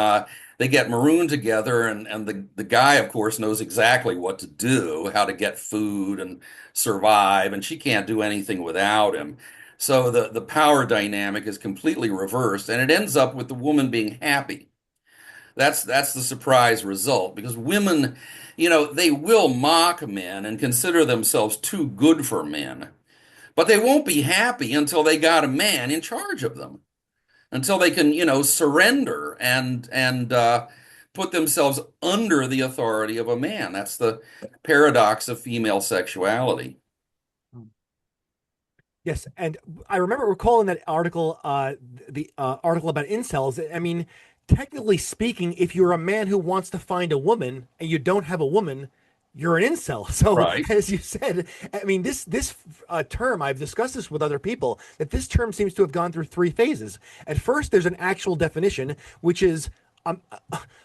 they get marooned together, and the guy, of course, knows exactly what to do, how to get food and survive, and she can't do anything without him. So the power dynamic is completely reversed, and it ends up with the woman being happy. That's the surprise result because women, they will mock men and consider themselves too good for men, but they won't be happy until they got a man in charge of them, until they can, surrender and put themselves under the authority of a man. That's the paradox of female sexuality. Yes, and I remember recalling that article, the article about incels. I mean, technically speaking, if you're a man who wants to find a woman and you don't have a woman, you're an incel. So, Right. as you said, I mean, this term, I've discussed this with other people, that this term seems to have gone through three phases. At first, there's an actual definition, which is um,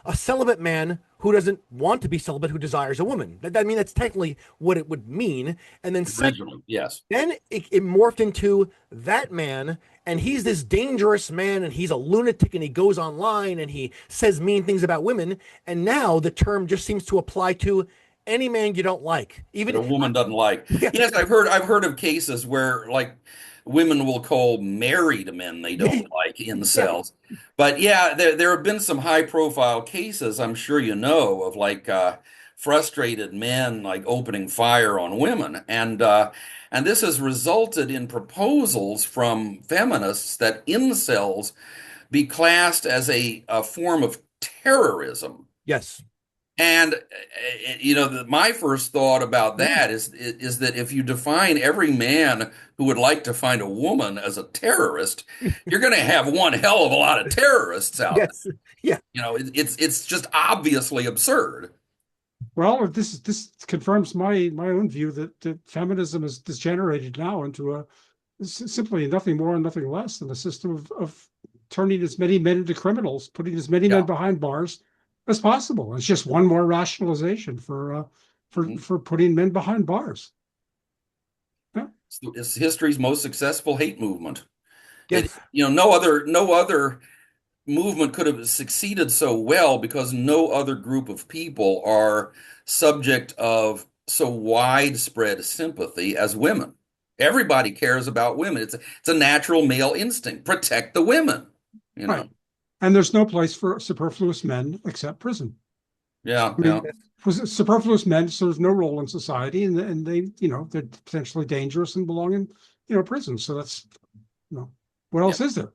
a celibate man who doesn't want to be celibate, who desires a woman. I mean, that's technically what it would mean. And then second, Originally, yes. then it morphed into that man, and he's this dangerous man, and he's a lunatic, and he goes online and he says mean things about women. And now the term just seems to apply to any man you don't like. That Even a woman doesn't like. yeah, Yes, I've heard of cases where like women will call married men they don't like yeah, incels. But yeah, there have been some high profile cases, I'm sure you know, of like frustrated men like opening fire on women. And this has resulted in proposals from feminists that incels be classed as a form of terrorism. yes, And my first thought about that is that if you define every man who would like to find a woman as a terrorist, you're going to have one hell of a lot of terrorists out there. yes, yeah, It's just obviously absurd. Well, this confirms my own view that feminism is degenerated now into simply nothing more and nothing less than a system of turning as many men into criminals, putting as many men Yeah. behind bars as possible. It's just one more rationalization Mhm. for putting men behind bars. Yeah. It's history's most successful hate movement. yes, No other movement could have succeeded so well because no other group of people are subject of so widespread sympathy as women. Everybody cares about women. It's a natural male instinct. Protect the women, you Right. know. And there's no place for superfluous men except prison. Yeah, I yeah, mean, superfluous men serve no role in society, and they're potentially dangerous and belong in prison. So that's what yeah, else is there?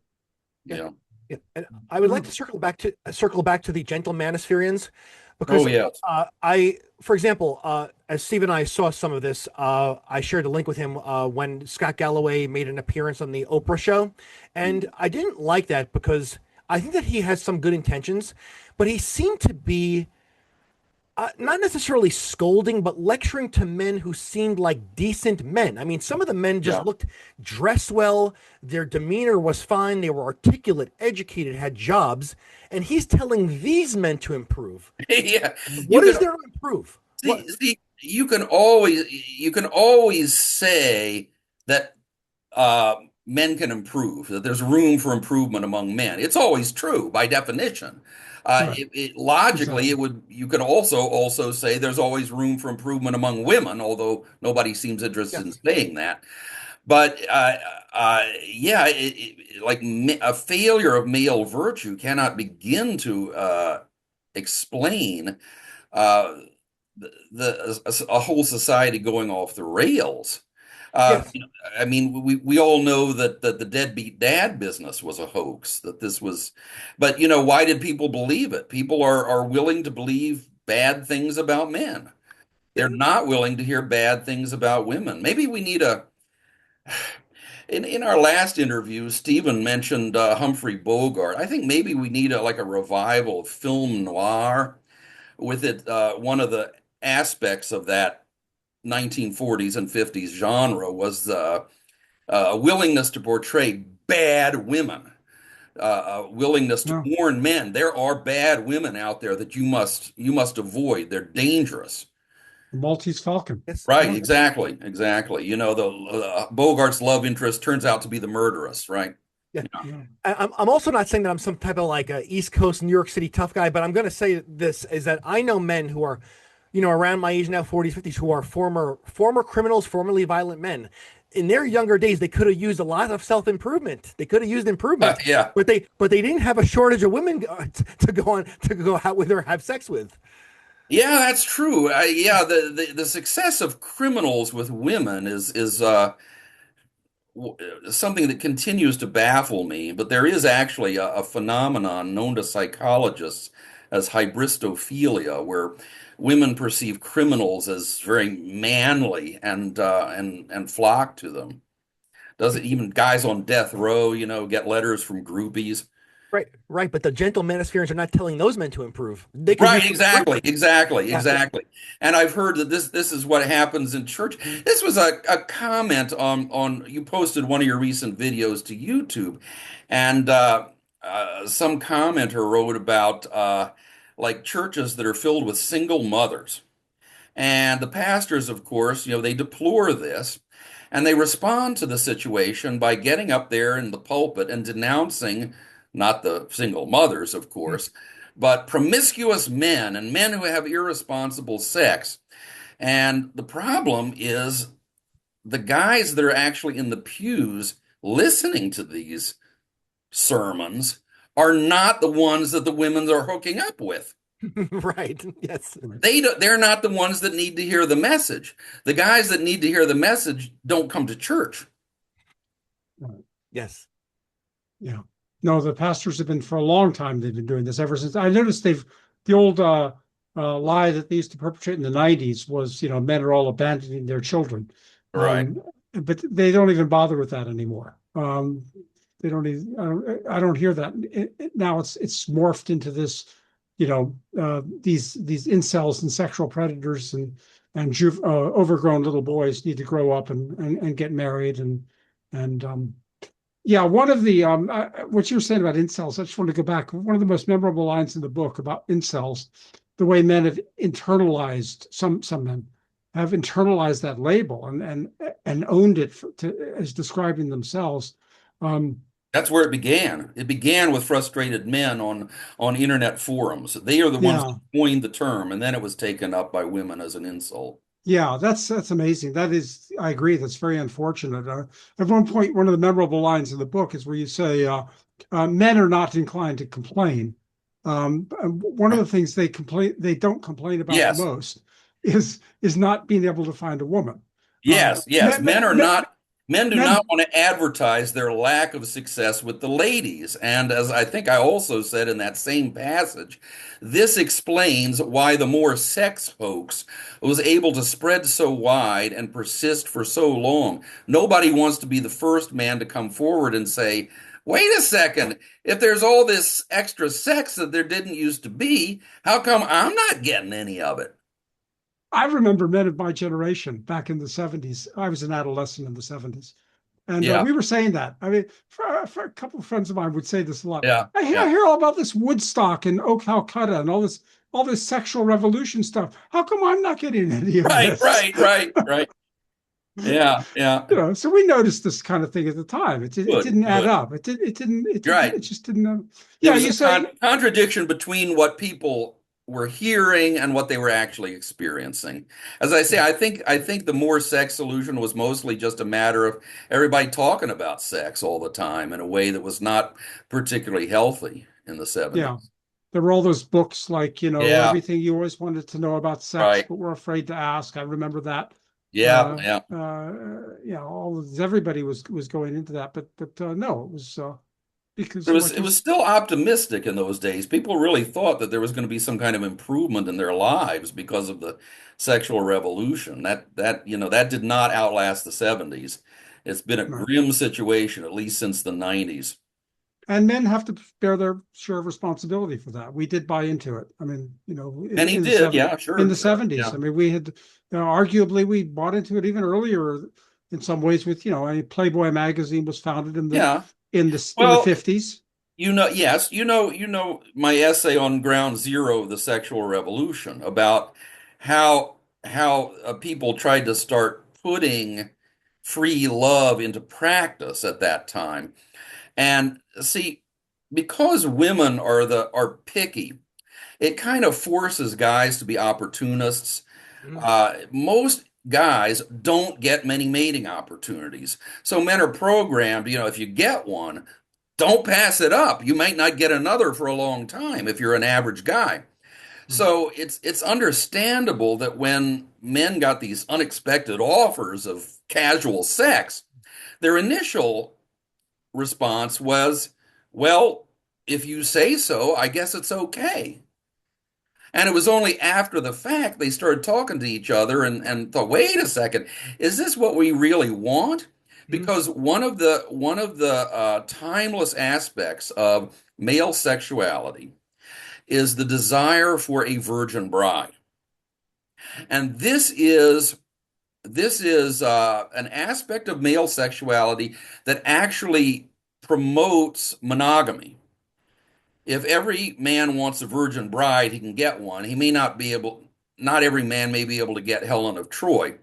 yeah, yeah. yeah. And I would like No. to circle back to the gentle Manispherians, Oh, because yes. for example, as Steve and I saw some of this, I shared a link with him when Scott Galloway made an appearance on the Oprah show, and I didn't like that because I think that he has some good intentions, but he seemed to be not necessarily scolding, but lecturing to men who seemed like decent men. I mean, some of the men just Yeah. looked dressed well, their demeanor was fine, they were articulate, educated, had jobs, and he's telling these men to improve. Yeah. You What can is there to improve? What? see, you can always say that uh, men can improve, that there's room for improvement among men. It's always true by definition. Right. Logically, Exactly. you could also say there's always room for improvement among women, although nobody seems interested in Yes. saying that. But yeah, like a failure of male virtue cannot begin to explain uh, a whole society going off the rails. Yes. You know, I mean, we all know that the deadbeat dad business was a hoax. That this was, but you know, why did people believe it? People are willing to believe bad things about men. Yeah. They're not willing to hear bad things about women. Maybe we need a in our last interview, Stephen mentioned Humphrey Bogart. I think maybe we need like a revival of film noir with it. One of the aspects of that 1940s and 50s genre was a willingness to portray bad women, a willingness to Yeah, warn men there are bad women out there that you must avoid. They're dangerous. the Maltese Falcon. Yes. Right, Yeah, exactly, exactly. You know, the Bogart's love interest turns out to be the murderess, right? Yeah. Yeah. yeah. I'm also not saying that I'm some type of like a East Coast New York City tough guy, but I'm going to say this is that I know men who are, around my age now, 40s, 50s, who are former criminals, formerly violent men. In their younger days, they could have used a lot of self improvement. They could have used improvement, Yeah. but they didn't have a shortage of women to go out with or have sex with. Yeah, that's true. Yeah, the success of criminals with women is something that continues to baffle me, but there is actually a phenomenon known to psychologists as hybristophilia, where women perceive criminals as very manly and flock to them. Does it even guys on death row, get letters from groupies? Right, right. But the gentle manospheres are not telling those men to improve. They could use Right, some exactly, improvement. exactly, Yeah, exactly. And I've heard that this is what happens in church. This was a comment on you posted one of your recent videos to YouTube, and some commenter wrote about like churches that are filled with single mothers. And the pastors, of course, they deplore this and they respond to the situation by getting up there in the pulpit and denouncing not the single mothers, of course, but promiscuous men and men who have irresponsible sex. And the problem is the guys that are actually in the pews listening to these sermons are not the ones that the women are hooking up with. right. Yes, Right, They're not the ones that need to hear the message. The guys that need to hear the message don't come to church. right. yes. Yeah. No, the pastors have been for a long time. They've been doing this ever since. I noticed the old lie that they used to perpetrate in the 90s was, men are all abandoning their children. Right. But they don't even bother with that anymore. They don't even, I don't hear that. Now it's morphed into this, these incels and sexual predators and overgrown little boys need to grow up and get married and yeah, one of the what you were saying about incels, I just want to go back. One of the most memorable lines in the book about incels, the way men have internalized some men have internalized that label and owned it as describing themselves. Um, That's where it began. It began with frustrated men on internet forums. They are the ones that yeah, coined the term, and then it was taken up by women as an insult. Yeah, that's amazing. That is, I agree. That's very unfortunate. At one point, one of the memorable lines in the book is where you say, "Men are not inclined to complain." One of the things they don't complain about the Yes, most is not being able to find a woman. yes, yes. Men, men, men, Men do men not want to advertise their lack of success with the ladies. And as I think I also said in that same passage, this explains why the more sex hoax was able to spread so wide and persist for so long. Nobody wants to be the first man to come forward and say, wait a second, if there's all this extra sex that there didn't used to be, how come I'm not getting any of it? I remember men of my generation back in the 70s. I was an adolescent in the 70s. And Yeah, we were saying that. I mean, for a couple of friends of mine would say this a lot. yeah, I yeah. hear all about this Woodstock and Oak Calcutta and all this sexual revolution stuff. How come I'm not getting any of Right, this? right, right, right. Yeah, yeah. So we noticed this kind of thing at the time. It Good, didn't add good. up. It You're didn't. right. It just didn't. There Yeah, was you a say contradiction between what people were hearing and what they were actually experiencing. As I say, I think the more sex solution was mostly just a matter of everybody talking about sex all the time in a way that was not particularly healthy in the Yeah. 70s. There were all those books like, Yeah, everything you always wanted to know about sex, right. but were afraid to ask. I remember that. Yeah, yeah. Yeah, everybody was going into that, but no, it was It because was like it you, was still optimistic in those days. People really thought that there was going to be some kind of improvement in their lives because of the sexual revolution. That did not outlast the 70s. It's been a right. grim situation, at least since the 90s. And men have to bear their share of responsibility for that. We did buy into it. I mean, And he did, yeah, in sure, the sure, 70s. yeah. I mean, we had, arguably we bought into it even earlier in some ways with, I mean, Playboy magazine was founded Yeah. in the Well, 50s. yes, my essay on Ground Zero of the sexual revolution about how people tried to start putting free love into practice at that time. And see, because women are picky, it kind of forces guys to be opportunists. Mhm. Most guys don't get many mating opportunities. So men are programmed, if you get one, don't pass it up. You might not get another for a long time if you're an average guy. Mhm. So it's understandable that when men got these unexpected offers of casual sex, their initial response was, well, if you say so, I guess it's okay. And it was only after the fact they started talking to each other and thought, wait a second, is this what we really want? Mhm. Because one of the timeless aspects of male sexuality is the desire for a virgin bride, and this is an aspect of male sexuality that actually promotes monogamy. If every man wants a virgin bride, he can get one. He may not be able, not every man may be able to get Helen of Troy,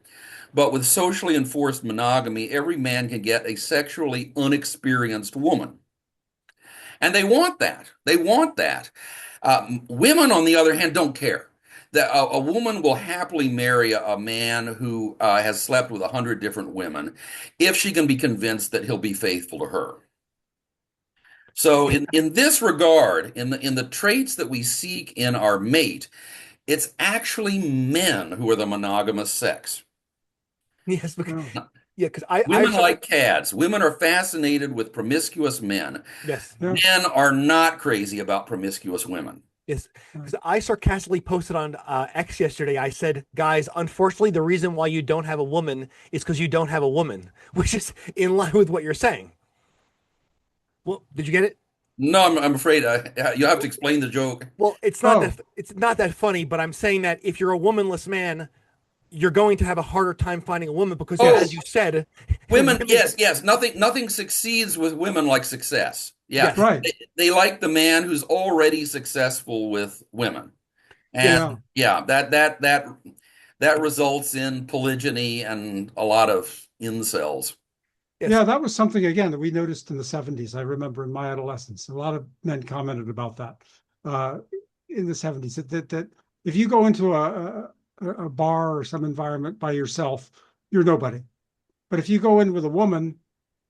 but with socially enforced monogamy, every man can get a sexually unexperienced woman. And they want that. They want that. Women, on the other hand, don't care. That a woman will happily marry a man who has slept with 100 different women if she can be convinced that he'll be faithful to her. So in this regard, in the traits that we seek in our mate, it's actually men who are the monogamous sex. Yes, Yeah. yeah, because I Women certainly like cads. Women are fascinated with promiscuous men. yes. Yeah. Men are not crazy about promiscuous women. Yes, Right. because I sarcastically posted on X yesterday. I said, "Guys, unfortunately, the reason why you don't have a woman is because you don't have a woman," which is in line with what you're saying. Well, did you get it? No, I'm afraid you have to explain the joke. Well, Oh, it's not that funny, but I'm saying that if you're a womanless man, you're going to have a harder time finding a woman because, yeah, as Oh, you said, women, women. yes, yes. Nothing succeeds with women like success. Yeah, Yes, right. they like the man who's already successful with women, yes, Yeah. and yeah, that results in polygyny and a lot of incels. yes. Yeah, that was something again that we noticed in the 70s. I remember in my adolescence, a lot of men commented about that uh, in the 70s that if you go into a bar or some environment by yourself, you're nobody. But if you go in with a woman,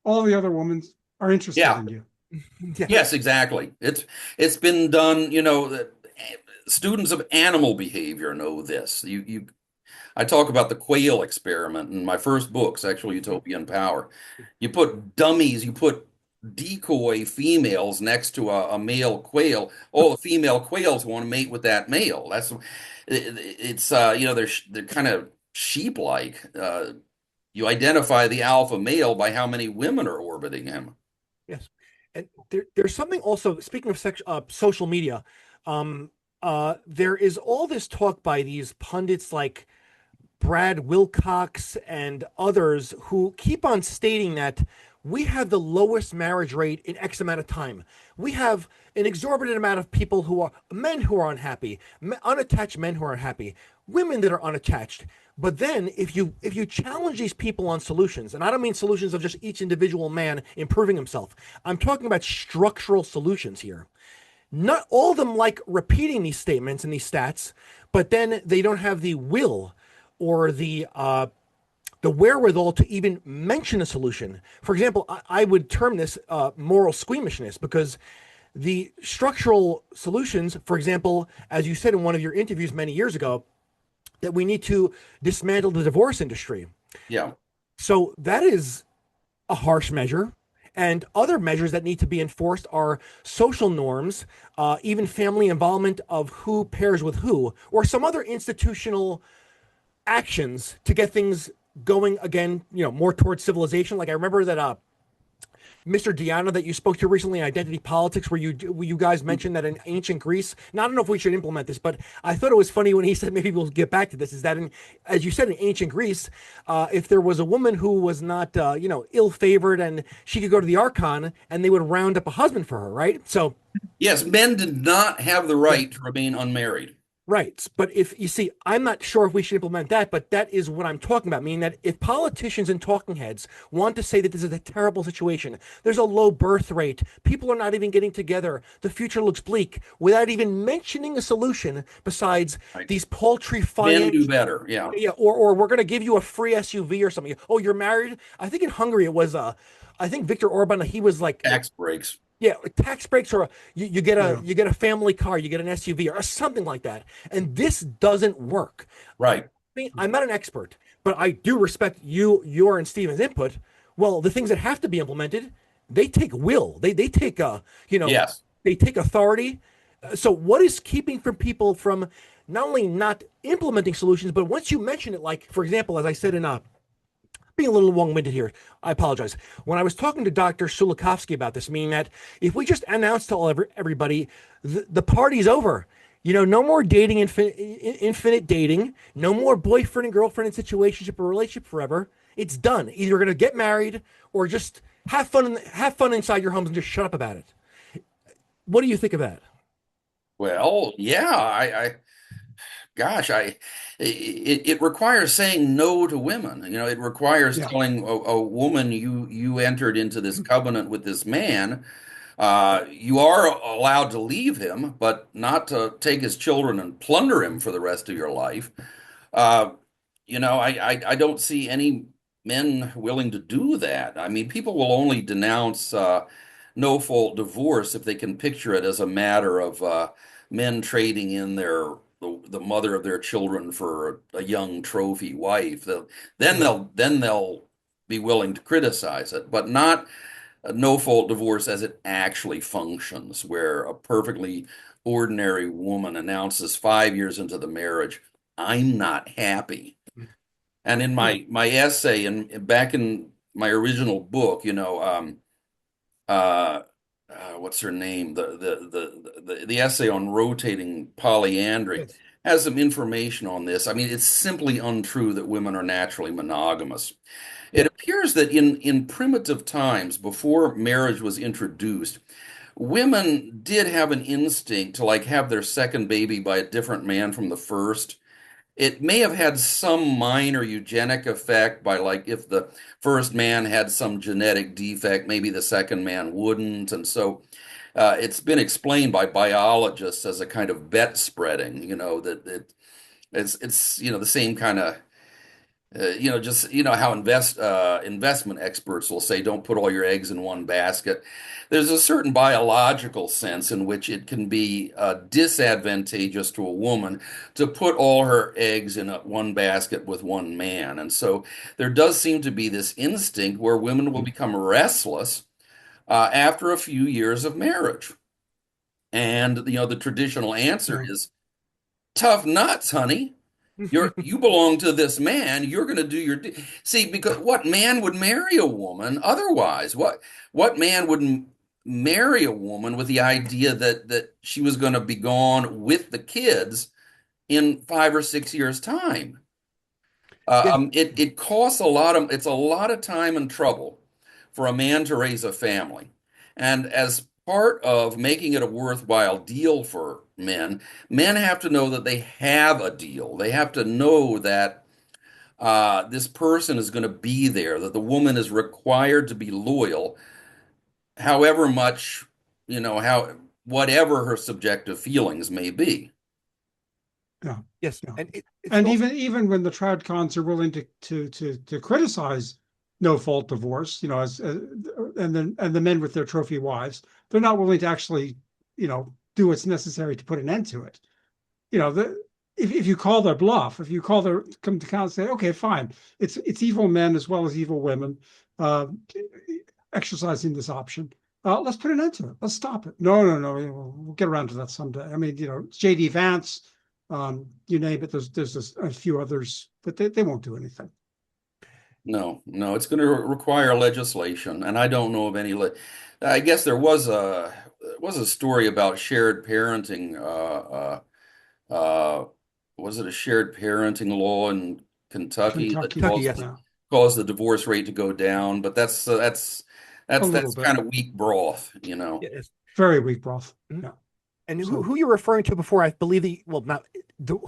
all the other women are interested Yeah, in you. Yes, yes, exactly. It's been done. Students of animal behavior know this. I talk about the quail experiment in my first book, Sexual Utopia and Power. You put decoy females next to a male quail. All the female quails want to mate with that male. They're kind of sheep-like. You identify the alpha male by how many women are orbiting him. yes. And there's something also. Speaking of social media, um, there is all this talk by these pundits like Brad Wilcox and others who keep on stating that we have the lowest marriage rate in X amount of time. We have an exorbitant amount of people who are men who are unhappy, unattached men who are unhappy, women that are unattached. But then if you challenge these people on solutions, and I don't mean solutions of just each individual man improving himself. I'm talking about structural solutions here. not all of them like repeating these statements and these stats, but then they don't have the will or the wherewithal to even mention a solution. For example, I would term this moral squeamishness because the structural solutions, for example, as you said in one of your interviews many years ago, that we need to dismantle the divorce industry. Yeah. So that is a harsh measure. And other measures that need to be enforced are social norms, even family involvement of who pairs with who, or some other institutional actions to get things going again, more towards civilization. Like I remember that Mr. Diana that you spoke to recently in Identity Politics, where you guys mentioned that in ancient Greece. Now I don't know if we should implement this, but I thought it was funny when he said maybe we'll get back to this. Is that as you said, in ancient Greece, if there was a woman who was not ill favored and she could go to the archon and they would round up a husband for her, right? So Yes, men did not have the yeah. right to remain unmarried. Right. But if you see, I'm not sure if we should implement that, but that is what I'm talking about. Meaning that if politicians and talking heads want to say that this is a terrible situation, there's a low birth rate, people are not even getting together, the future looks bleak, without even mentioning a solution besides Right. these paltry Men do financial. better. Yeah. Yeah, or we're going to give you a free SUV or something. Oh, you're married? I think in Hungary it was I think Viktor Orban, he was like, Tax breaks. yeah, like tax breaks, or you get a Yeah. family car, you get an SUV or something like that. And this doesn't work. Right. I'm not an expert, but I do respect your and Steven's input. Well, the things that have to be implemented, they take will. They take Yes. they take authority. So what is keeping from people from not only not implementing solutions, but once you mention it, like for example, as I said in being a little long-winded here, I apologize. When I was talking to Dr. Sulikovsky about this, meaning that if we just announce to everybody the party's over, no more dating, infinite dating, no more boyfriend and girlfriend in situationship or relationship forever. It's done. Either you're going to get married or just have fun inside your homes and just shut up about it. What do you think of that? Well, yeah, gosh, it requires saying no to women. It requires Yeah. telling a woman you entered into this covenant with this man. You are allowed to leave him, but not to take his children and plunder him for the rest of your life. Uh, I don't see any men willing to do that. I mean, people will only denounce no-fault divorce if they can picture it as a matter of men trading in the mother of their children for a young trophy wife. Yeah. Then they'll be willing to criticize it, but not a no-fault divorce as it actually functions, where a perfectly ordinary woman announces 5 years into the marriage, "I'm not happy." And in Yeah. my essay and back in my original book, uh, what's her name? The essay on rotating polyandry Yes. has some information on this. I mean, it's simply untrue that women are naturally monogamous. It Yeah. appears that in primitive times, before marriage was introduced, women did have an instinct to like have their second baby by a different man from the first. It may have had some minor eugenic effect by like if the first man had some genetic defect, maybe the second man wouldn't. And so it's been explained by biologists as a kind of bet spreading, that it's the same kind of just how investment experts will say, don't put all your eggs in one basket. There's a certain biological sense in which it can be disadvantageous to a woman to put all her eggs in one basket with one man. And so there does seem to be this instinct where women will become restless after a few years of marriage. And, the traditional answer Yeah. is tough nuts, honey. You belong to this man. You're going to do see, because what man would marry a woman otherwise? What man would marry a woman with the idea that she was going to be gone with the kids in 5 or 6 years' time? Yeah. It costs it's a lot of time and trouble for a man to raise a family. And as part of making it a worthwhile deal for men, men have to know that they have a deal. They have to know that this person is going to be there, that the woman is required to be loyal, however much, how whatever her subjective feelings may be. Yeah, Yes, yeah. and it's And also even when the trad cons are willing to criticize no fault divorce, and the men with their trophy wives, they're not willing to actually, do what's necessary to put an end to it. You know, the if you call their bluff, if you call their come to count and say, okay, fine, it's evil men as well as evil women uh, exercising this option. Let's put an end to it. Let's stop it. No, no, no. We'll get around to that someday. I mean, JD Vance, you name it. There's a few others, but they won't do anything. No, no, it's going to require legislation, and I don't know of any. I guess there was a story about shared parenting. Was it a shared parenting law in Kentucky that Kentucky, Kentucky. Yes, yeah, caused the divorce rate to go down? But a little that's bit. kind of weak broth, you know. yes. Very weak broth. Mhm. Yeah. And So who you're referring to before, I believe well, not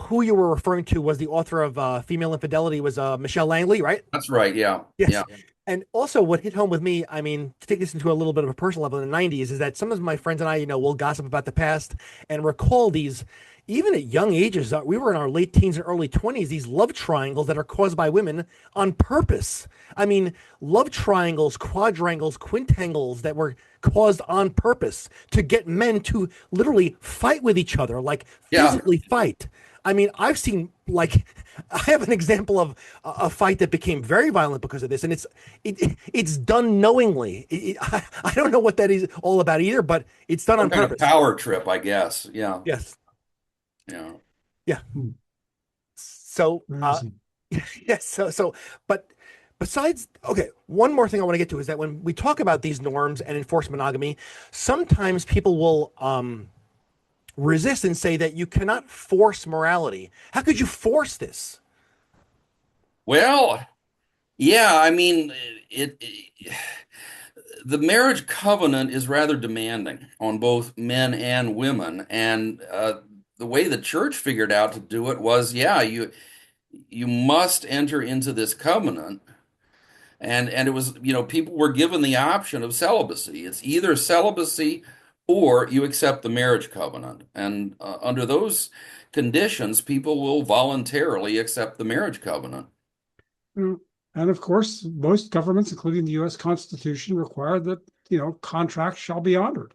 who you were referring to was the author of Female Infidelity was Michelle Langley, right? That's right. Yeah, Yes. yeah. And also, what hit home with me, I mean, to take this into a little bit of a personal level in the 90s, is that some of my friends and I, will gossip about the past and recall these, even at young ages, we were in our late teens and early 20s, these love triangles that are caused by women on purpose. I mean, love triangles, quadrangles, quintangles that were caused on purpose to get men to literally fight with each other, like Yeah. physically fight. I mean, I've seen like I have an example of a fight that became very violent because of this, and it's done knowingly. I don't know what that is all about either, but it's done Some on kind of purpose. power trip, I guess. Yeah, Yes, yeah. yeah. hmm, So, amazing. yes. But besides, okay, one more thing I want to get to is that when we talk about these norms and enforced monogamy, sometimes people will resist and say that you cannot force morality. How could you force this? Well, yeah. I mean, it the marriage covenant is rather demanding on both men and women, and the way the church figured out to do it was, yeah, you must enter into this covenant, and it was, people were given the option of celibacy. It's either celibacy or you accept the marriage covenant, and under those conditions, people will voluntarily accept the marriage covenant. Mm. And of course, most governments, including the U.S. Constitution, require that contracts shall be honored.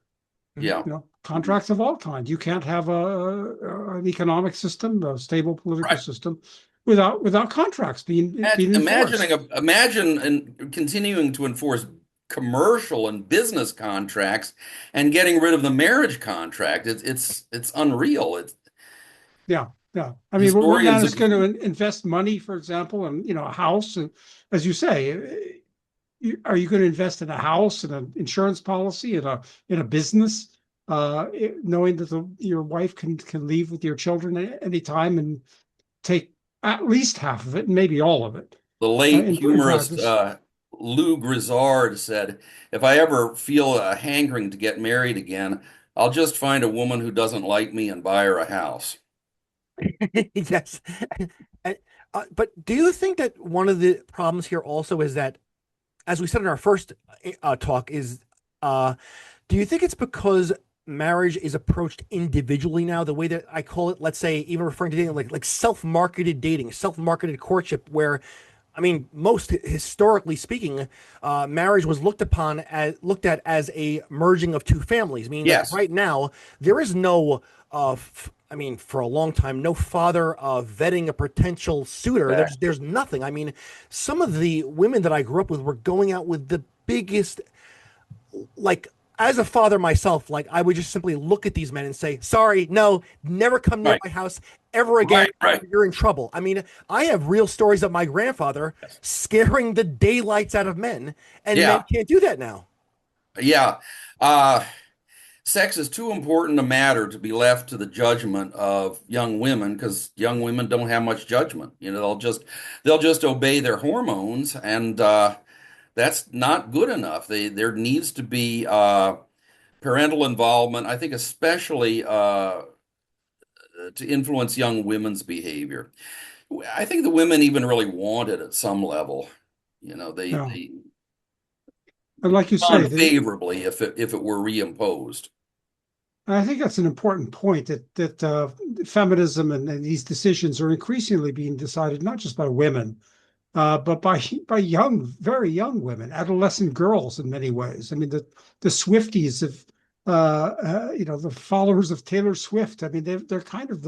Mhm. Yeah. Contracts of all kinds. You can't have an economic system, a stable political Right. system, without contracts being enforced. Imagine and continuing to enforce commercial and business contracts and getting rid of the marriage contract. It's unreal. It's Yeah, yeah. I mean, what man historians is going agree. to invest money, for example, in a house? And as you say, are you going to invest in a house, in an insurance policy, in a business, knowing that your wife can leave with your children at any time and take at least half of it, and maybe all of it, The late in humorist practice? Lou Grizzard said, "If I ever feel a hankering to get married again, I'll just find a woman who doesn't like me and buy her a house." Yes. And, but do you think that one of the problems here also is that, as we said in our first talk, is uh, do you think it's because marriage is approached individually now, the way that I call it, let's say, even referring to dating, like self-marketed dating, self-marketed courtship, where I mean, most historically speaking, marriage was looked at as a merging of two families. Meaning that Yes. right now there is no, I mean, for a long time, no father vetting a potential suitor. There's nothing. I mean, some of the women that I grew up with were going out with the biggest, like, as a father myself, like I would just simply look at these men and say, "Sorry, no, never come near Right. my house ever again. Right. Right. You're in trouble." I mean, I have real stories of my grandfather Yes. scaring the daylights out of men, and men Yeah. can't do that now. Yeah. Uh, Sex is too important a matter to be left to the judgment of young women because young women don't have much judgment. They'll just obey their hormones, and that's not good enough. There needs to be parental involvement. I think especially to influence young women's behavior. I think the women even really want it at some level. Yeah, They and like you say, unfavorably if it were reimposed. I think that's an important point that feminism and these decisions are increasingly being decided not just by women, but by young, very young women, adolescent girls in many ways. I mean, the Swifties of the followers of Taylor Swift. I mean, they're kind of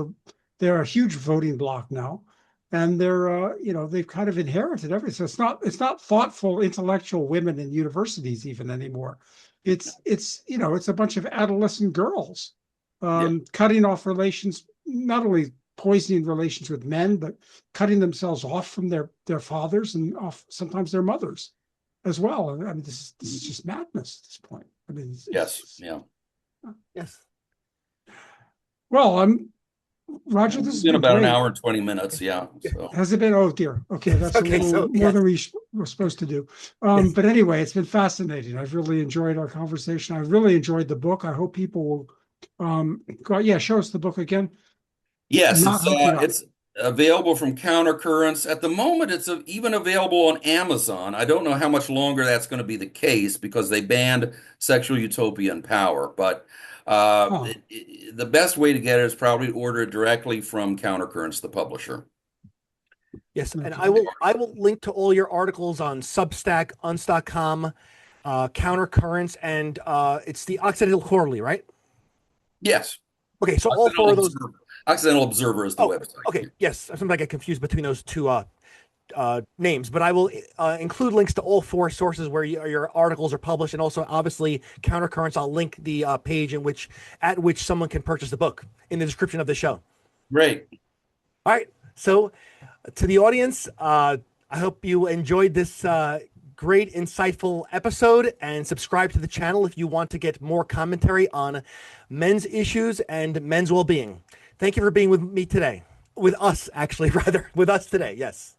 they're a huge voting bloc now, and they've kind of inherited everything. So it's not thoughtful intellectual women in universities even anymore. It's a bunch of adolescent girls Yeah. cutting off relations, not only poisoning relations with men, but cutting themselves off from their fathers and off sometimes their mothers as well. I mean, this is just madness at this point. I mean, Yes. Yeah. Yes. well, Roger, this It's has been been about an great. hour and 20 minutes. Yeah. So, Has it been? Oh dear. Okay, that's a Okay, little so more yes, than we're supposed to do. yes, But anyway, it's been fascinating. I've really enjoyed our conversation. I really enjoyed the book. I hope people will go out. Yeah, show us the book again. yes, Not hooking up. it's available from Countercurrents. At the moment, it's even available on Amazon. I don't know how much longer that's going to be the case because they banned Sexual Utopia and Power. But Huh. the best way to get it is probably to order it directly from Countercurrents, the publisher. yes. And I Okay. will I will link to all your articles on Substack, Unst.com, Countercurrents, and it's the Occidental Quarterly, right? Yes, Okay, so all Occidental four of those. Observer. Occidental Observer is the Oh, website. okay, yes. Sometimes I get confused between those two names, but I will include links to all four sources where your articles are published, and also obviously Countercurrents. I'll link the page at which someone can purchase the book in the description of the show. Great. All right. So, to the audience, I hope you enjoyed this great, insightful episode, and subscribe to the channel if you want to get more commentary on men's issues and men's well being. Thank you for being with me today. With us, actually, rather, with us today. Yes.